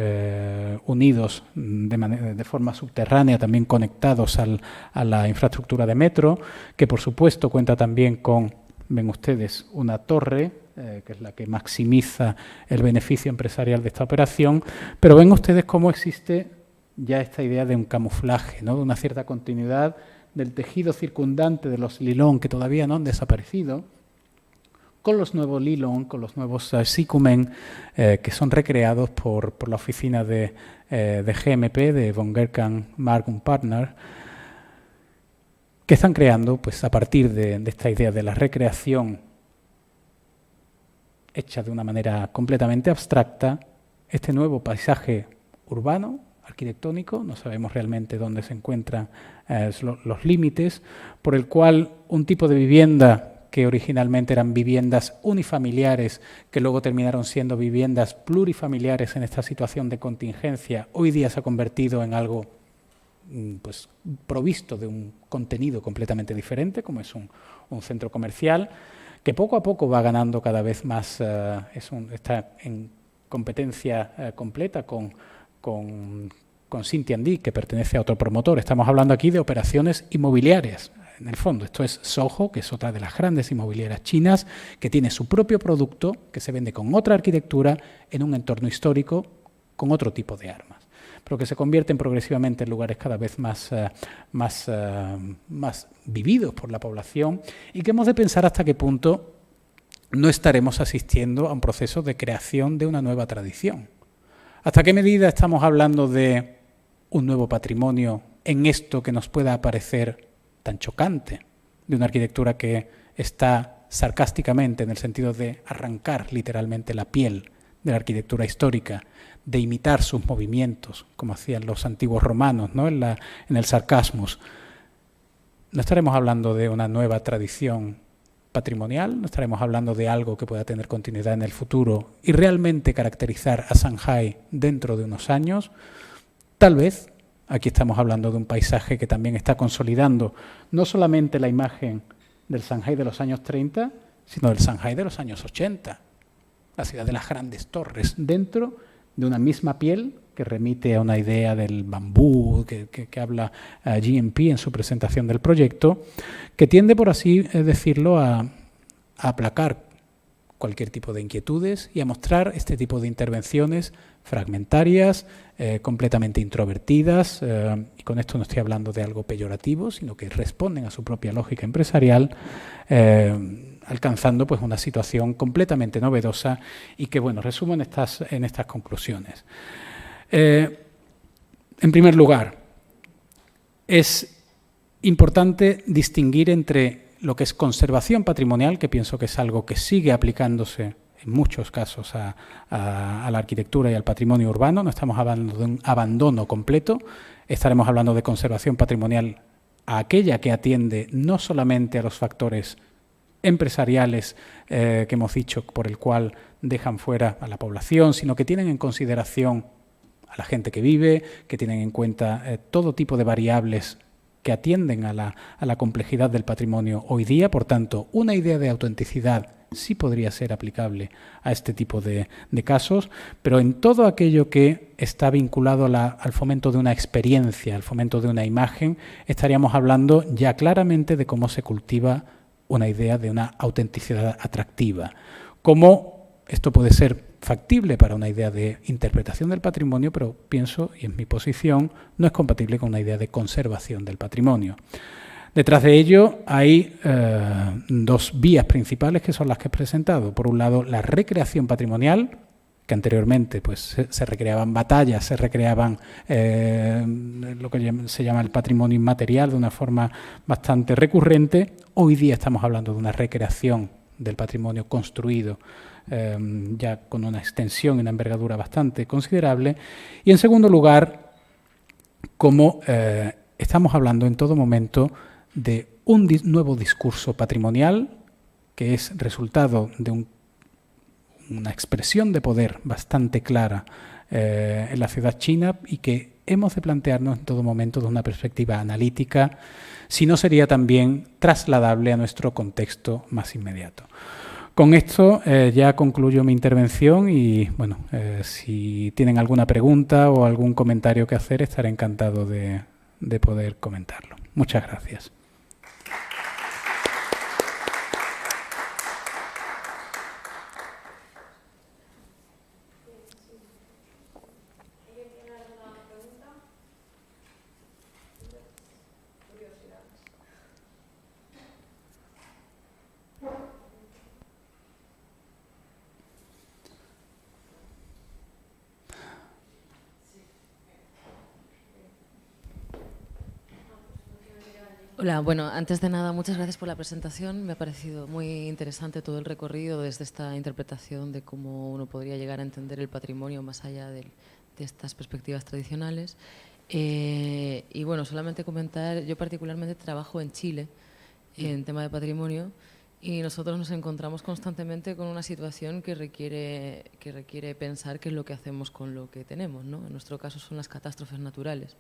unidos de forma subterránea, también conectados a la infraestructura de metro, que por supuesto cuenta también con, ven ustedes, una torre, que es la que maximiza el beneficio empresarial de esta operación, pero ven ustedes cómo existe ya esta idea de un camuflaje, ¿no? De una cierta continuidad del tejido circundante de los Lilong que todavía no han desaparecido, con los nuevos Lilong, con los nuevos Sikumen, que son recreados por la oficina de GMP, de Von Gerkan Mark & Partner, que están creando, pues, a partir de esta idea de la recreación hecha de una manera completamente abstracta, este nuevo paisaje urbano, arquitectónico, no sabemos realmente dónde se encuentran los límites, por el cual un tipo de vivienda que originalmente eran viviendas unifamiliares, que luego terminaron siendo viviendas plurifamiliares en esta situación de contingencia, hoy día se ha convertido en algo, pues, provisto de un contenido completamente diferente, como es un centro comercial, que poco a poco va ganando cada vez más, está en competencia completa con Xintiandi, que pertenece a otro promotor. Estamos hablando aquí de operaciones inmobiliarias. En el fondo, esto es Soho, que es otra de las grandes inmobiliarias chinas, que tiene su propio producto, que se vende con otra arquitectura, en un entorno histórico, con otro tipo de armas, pero que se convierten progresivamente en lugares cada vez más vividos por la población, y que hemos de pensar hasta qué punto no estaremos asistiendo a un proceso de creación de una nueva tradición. ¿Hasta qué medida estamos hablando de un nuevo patrimonio en esto que nos pueda parecer tan chocante, de una arquitectura que está sarcásticamente, en el sentido de arrancar literalmente la piel de la arquitectura histórica, de imitar sus movimientos, como hacían los antiguos romanos, ¿no? en el sarcasmus? No estaremos hablando de una nueva tradición patrimonial, no estaremos hablando de algo que pueda tener continuidad en el futuro y realmente caracterizar a Shanghái dentro de unos años. Tal vez aquí estamos hablando de un paisaje que también está consolidando no solamente la imagen del Shanghái de los años 30, sino del Shanghái de los años 80, la ciudad de las grandes torres, dentro de una misma piel que remite a una idea del bambú que habla GMP en su presentación del proyecto, que tiende, por así decirlo, a aplacar cualquier tipo de inquietudes y a mostrar este tipo de intervenciones fragmentarias, completamente introvertidas, y con esto no estoy hablando de algo peyorativo, sino que responden a su propia lógica empresarial, alcanzando, pues, una situación completamente novedosa y que, bueno, resumo en estas conclusiones. En primer lugar, es importante distinguir entre lo que es conservación patrimonial, que pienso que es algo que sigue aplicándose en muchos casos a la arquitectura y al patrimonio urbano. No estamos hablando de un abandono completo, estaremos hablando de conservación patrimonial a aquella que atiende no solamente a los factores empresariales que hemos dicho, por el cual dejan fuera a la población, sino que tienen en consideración a la gente que vive, que tienen en cuenta todo tipo de variables que atienden a la complejidad del patrimonio hoy día. Por tanto, una idea de autenticidad sí podría ser aplicable a este tipo de casos, pero en todo aquello que está vinculado al fomento de una experiencia, al fomento de una imagen, estaríamos hablando ya claramente de cómo se cultiva una idea de una autenticidad atractiva. Cómo esto puede ser factible para una idea de interpretación del patrimonio, pero pienso, y en mi posición, no es compatible con una idea de conservación del patrimonio. Detrás de ello hay dos vías principales que son las que he presentado. Por un lado, la recreación patrimonial, que anteriormente pues, se recreaban batallas, se recreaban lo que se llama el patrimonio inmaterial de una forma bastante recurrente. Hoy día estamos hablando de una recreación del patrimonio construido ya con una extensión y una envergadura bastante considerable. Y en segundo lugar, como estamos hablando en todo momento de un nuevo discurso patrimonial que es resultado de una expresión de poder bastante clara en la ciudad china y que hemos de plantearnos en todo momento desde una perspectiva analítica, si no sería también trasladable a nuestro contexto más inmediato. Con esto ya concluyo mi intervención y, bueno, si tienen alguna pregunta o algún comentario que hacer, estaré encantado de poder comentarlo. Muchas gracias. Hola, bueno, antes de nada, muchas gracias por la presentación. Me ha parecido muy interesante todo el recorrido desde esta interpretación de cómo uno podría llegar a entender el patrimonio más allá de estas perspectivas tradicionales. Y bueno, solamente comentar, yo particularmente trabajo en Chile en tema de patrimonio y nosotros nos encontramos constantemente con una situación que requiere pensar qué es lo que hacemos con lo que tenemos, ¿no? En nuestro caso son las catástrofes naturales.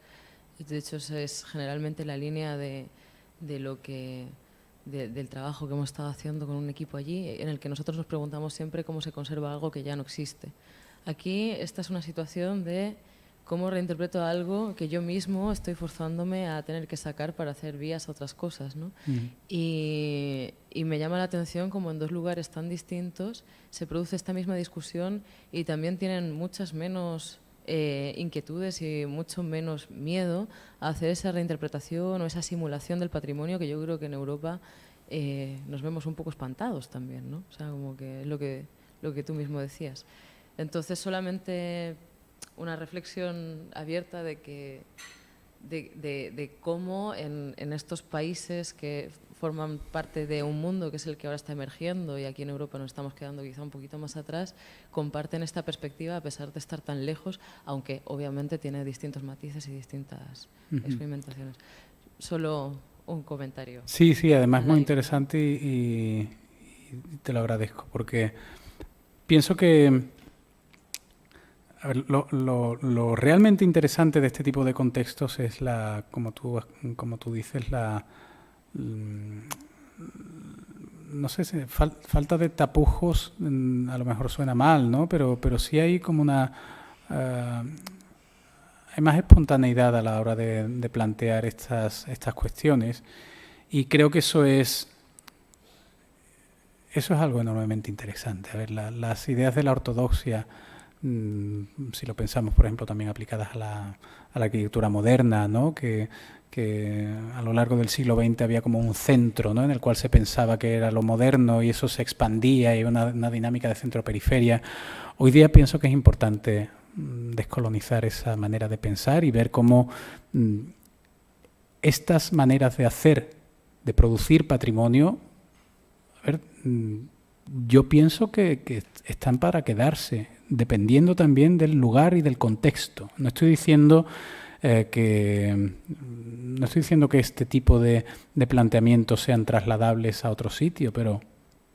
De hecho, esa es generalmente la línea del trabajo que hemos estado haciendo con un equipo allí, en el que nosotros nos preguntamos siempre cómo se conserva algo que ya no existe. Aquí esta es una situación de cómo reinterpreto algo que yo mismo estoy forzándome a tener que sacar para hacer vías a otras cosas, ¿no? Y me llama la atención como en dos lugares tan distintos se produce esta misma discusión y también tienen muchas menos inquietudes y mucho menos miedo a hacer esa reinterpretación o esa simulación del patrimonio que yo creo que en Europa nos vemos un poco espantados también, ¿no? O sea, como que es lo que tú mismo decías. Entonces, solamente una reflexión abierta de cómo en estos países que forman parte de un mundo que es el que ahora está emergiendo y aquí en Europa nos estamos quedando quizá un poquito más atrás, comparten esta perspectiva a pesar de estar tan lejos, aunque obviamente tiene distintos matices y distintas experimentaciones. Solo un comentario. Sí, además muy interesante y te lo agradezco porque pienso que a ver, lo realmente interesante de este tipo de contextos es como tú dices, no sé si falta de tapujos, a lo mejor suena mal, ¿no? Pero sí hay como hay más espontaneidad a la hora de plantear estas cuestiones y creo que eso es algo enormemente interesante. A ver, las ideas de la ortodoxia, si lo pensamos, por ejemplo, también aplicadas a la arquitectura moderna, ¿no? Que a lo largo del siglo XX había como un centro, ¿no? En el cual se pensaba que era lo moderno y eso se expandía y una dinámica de centro-periferia. Hoy día pienso que es importante descolonizar esa manera de pensar y ver cómo estas maneras de hacer, de producir patrimonio, a ver, yo pienso que están para quedarse, dependiendo también del lugar y del contexto. No estoy diciendo que este tipo de planteamientos sean trasladables a otro sitio, pero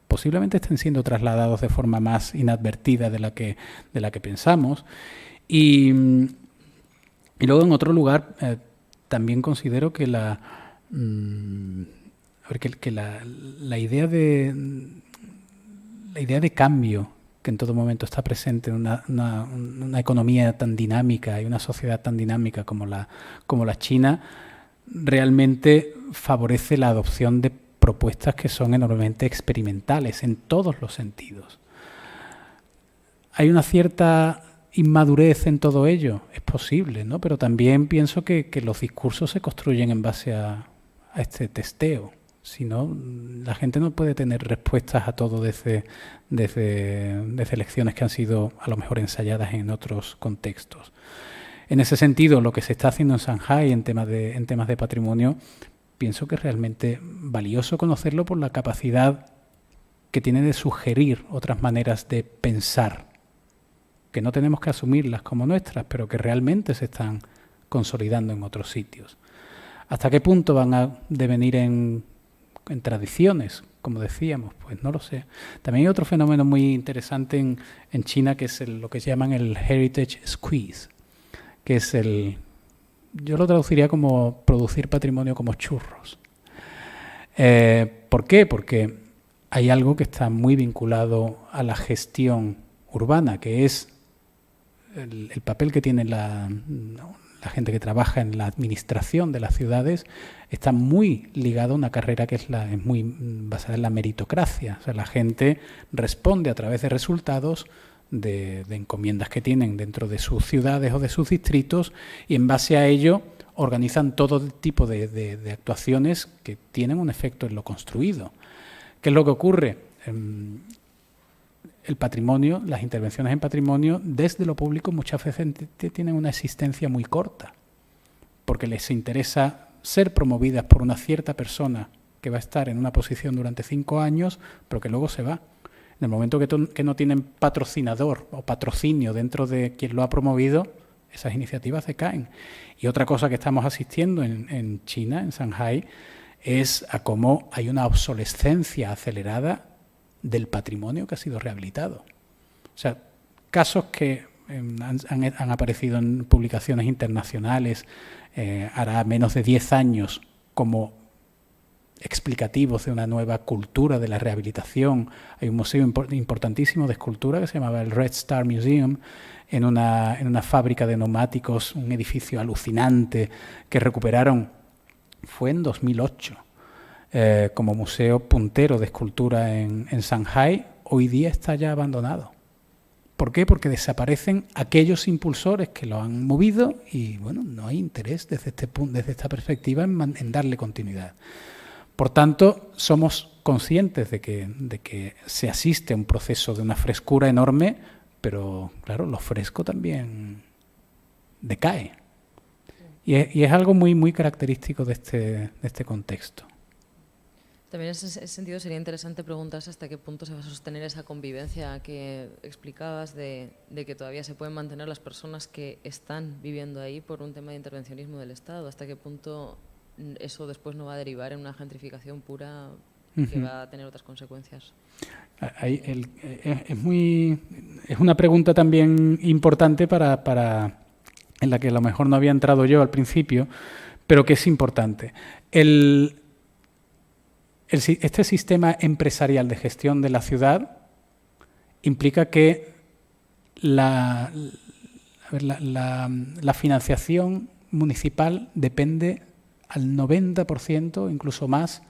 posiblemente estén siendo trasladados de forma más inadvertida de la que pensamos. Y luego, en otro lugar, también considero que la idea de idea de cambio que en todo momento está presente en una economía tan dinámica y una sociedad tan dinámica como la China, realmente favorece la adopción de propuestas que son enormemente experimentales en todos los sentidos. Hay una cierta inmadurez en todo ello, es posible, ¿no? Pero también pienso que los discursos se construyen en base a este testeo. Si no, la gente no puede tener respuestas a todo desde lecciones que han sido a lo mejor ensayadas en otros contextos. En ese sentido, lo que se está haciendo en Shanghái en temas de patrimonio, pienso que es realmente valioso conocerlo por la capacidad que tiene de sugerir otras maneras de pensar, que no tenemos que asumirlas como nuestras, pero que realmente se están consolidando en otros sitios. ¿Hasta qué punto van a devenir en tradiciones, como decíamos? Pues no lo sé. También hay otro fenómeno muy interesante en China, que es lo que llaman el heritage squeeze, que es yo lo traduciría como producir patrimonio como churros. ¿Por qué? Porque hay algo que está muy vinculado a la gestión urbana, que es el papel que tiene la gente que trabaja en la administración de las ciudades. Está muy ligado a una carrera que es muy basada en la meritocracia. O sea, la gente responde a través de resultados de encomiendas que tienen dentro de sus ciudades o de sus distritos, y en base a ello organizan todo tipo de actuaciones que tienen un efecto en lo construido. ¿Qué es lo que ocurre? El patrimonio, las intervenciones en patrimonio desde lo público muchas veces tienen una existencia muy corta, porque les interesa ser promovidas por una cierta persona que va a estar en una posición durante 5 años, pero que luego se va. En el momento que no tienen patrocinador o patrocinio dentro de quien lo ha promovido, esas iniciativas se caen. Y otra cosa que estamos asistiendo en China, en Shanghái, es a cómo hay una obsolescencia acelerada del patrimonio que ha sido rehabilitado. O sea, casos que han aparecido en publicaciones internacionales hará menos de 10 años como explicativos de una nueva cultura de la rehabilitación. Hay un museo importantísimo de escultura que se llamaba el Red Star Museum, en una fábrica de neumáticos, un edificio alucinante que recuperaron, fue en 2008, como museo puntero de escultura en Shanghái. Hoy día está ya abandonado. ¿Por qué? Porque desaparecen aquellos impulsores que lo han movido y, bueno, no hay interés desde esta perspectiva en darle continuidad. Por tanto, somos conscientes de que se asiste a un proceso de una frescura enorme, pero, claro, lo fresco también decae. Y es algo muy, muy característico de este contexto. También en ese sentido sería interesante preguntarse hasta qué punto se va a sostener esa convivencia que explicabas de que todavía se pueden mantener las personas que están viviendo ahí por un tema de intervencionismo del Estado. Hasta qué punto eso después no va a derivar en una gentrificación pura que va a tener otras consecuencias. Es una pregunta también importante en la que a lo mejor no había entrado yo al principio, pero que es importante. Este sistema empresarial de gestión de la ciudad implica que la financiación municipal depende al 90%, incluso más,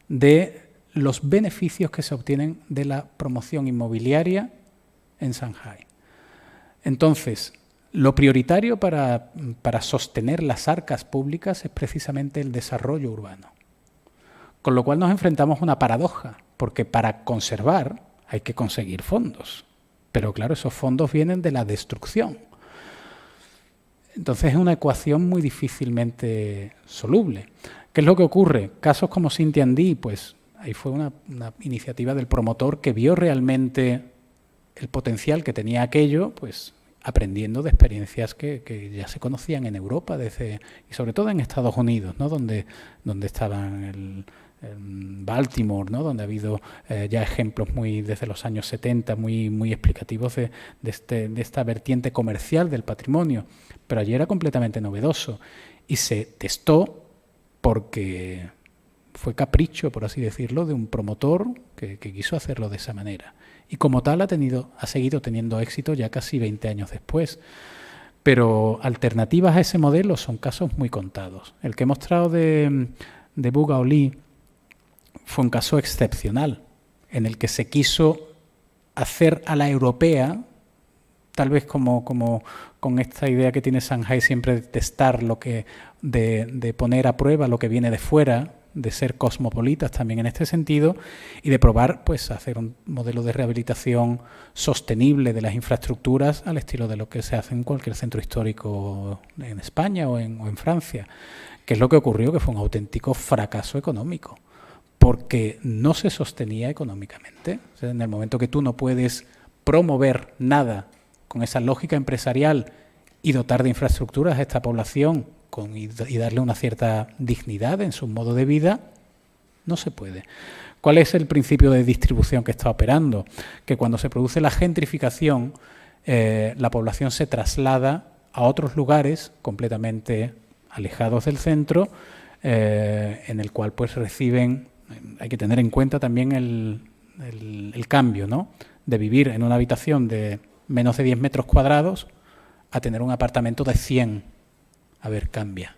de los beneficios que se obtienen de la promoción inmobiliaria en Shanghái. Entonces, lo prioritario para sostener las arcas públicas es precisamente el desarrollo urbano. Con lo cual nos enfrentamos a una paradoja, porque para conservar hay que conseguir fondos. Pero claro, esos fondos vienen de la destrucción. Entonces es una ecuación muy difícilmente soluble. ¿Qué es lo que ocurre? Casos como Xintiandi, pues ahí fue una iniciativa del promotor que vio realmente el potencial que tenía aquello, pues aprendiendo de experiencias que ya se conocían en Europa y sobre todo en Estados Unidos, ¿no? donde estaban en Baltimore, ¿no? Donde ha habido ya ejemplos desde los años 70 muy explicativos de esta vertiente comercial del patrimonio. Pero allí era completamente novedoso y se testó porque fue capricho, por así decirlo, de un promotor que quiso hacerlo de esa manera. Y como tal ha seguido teniendo éxito ya casi 20 años después. Pero alternativas a ese modelo son casos muy contados. El que he mostrado de Bugaoli fue un caso excepcional, en el que se quiso hacer a la europea, tal vez como con esta idea que tiene Shanghai siempre de testar de poner a prueba lo que viene de fuera, de ser cosmopolitas también en este sentido, y de probar pues hacer un modelo de rehabilitación sostenible de las infraestructuras al estilo de lo que se hace en cualquier centro histórico en España o en Francia. ¿Qué es lo que ocurrió? Que fue un auténtico fracaso económico, porque no se sostenía económicamente. O sea, en el momento que tú no puedes promover nada con esa lógica empresarial y dotar de infraestructuras a esta población y darle una cierta dignidad en su modo de vida, no se puede. ¿Cuál es el principio de distribución que está operando? Que cuando se produce la gentrificación, la población se traslada a otros lugares completamente alejados del centro, en el cual pues reciben, hay que tener en cuenta también el cambio, ¿no? De vivir en una habitación de menos de 10 metros cuadrados a tener un apartamento de 100. A ver, cambia.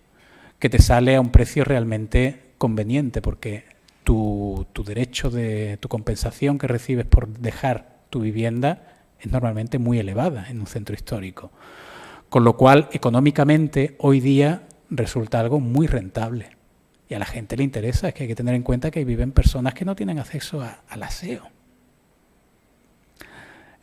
Que te sale a un precio realmente conveniente, porque tu derecho tu compensación que recibes por dejar tu vivienda es normalmente muy elevada en un centro histórico. Con lo cual, económicamente, hoy día resulta algo muy rentable. Y a la gente le interesa, es que hay que tener en cuenta que viven personas que no tienen acceso al aseo.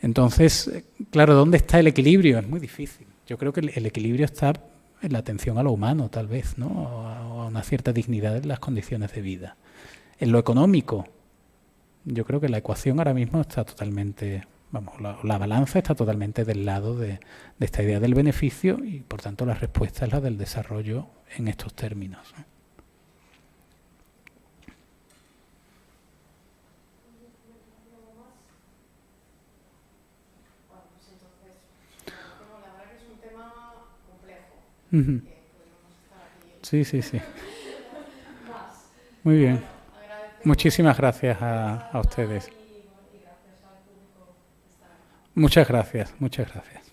Entonces, claro, ¿dónde está el equilibrio? Es muy difícil. Yo creo que el equilibrio está en la atención a lo humano, tal vez, ¿no? O a una cierta dignidad en las condiciones de vida. En lo económico, yo creo que la ecuación ahora mismo está totalmente, la balanza está totalmente del lado de esta idea del beneficio y, por tanto, la respuesta es la del desarrollo en estos términos, ¿no? Sí, sí, sí. Muy bien. Muchísimas gracias a ustedes. Muchas gracias, muchas gracias.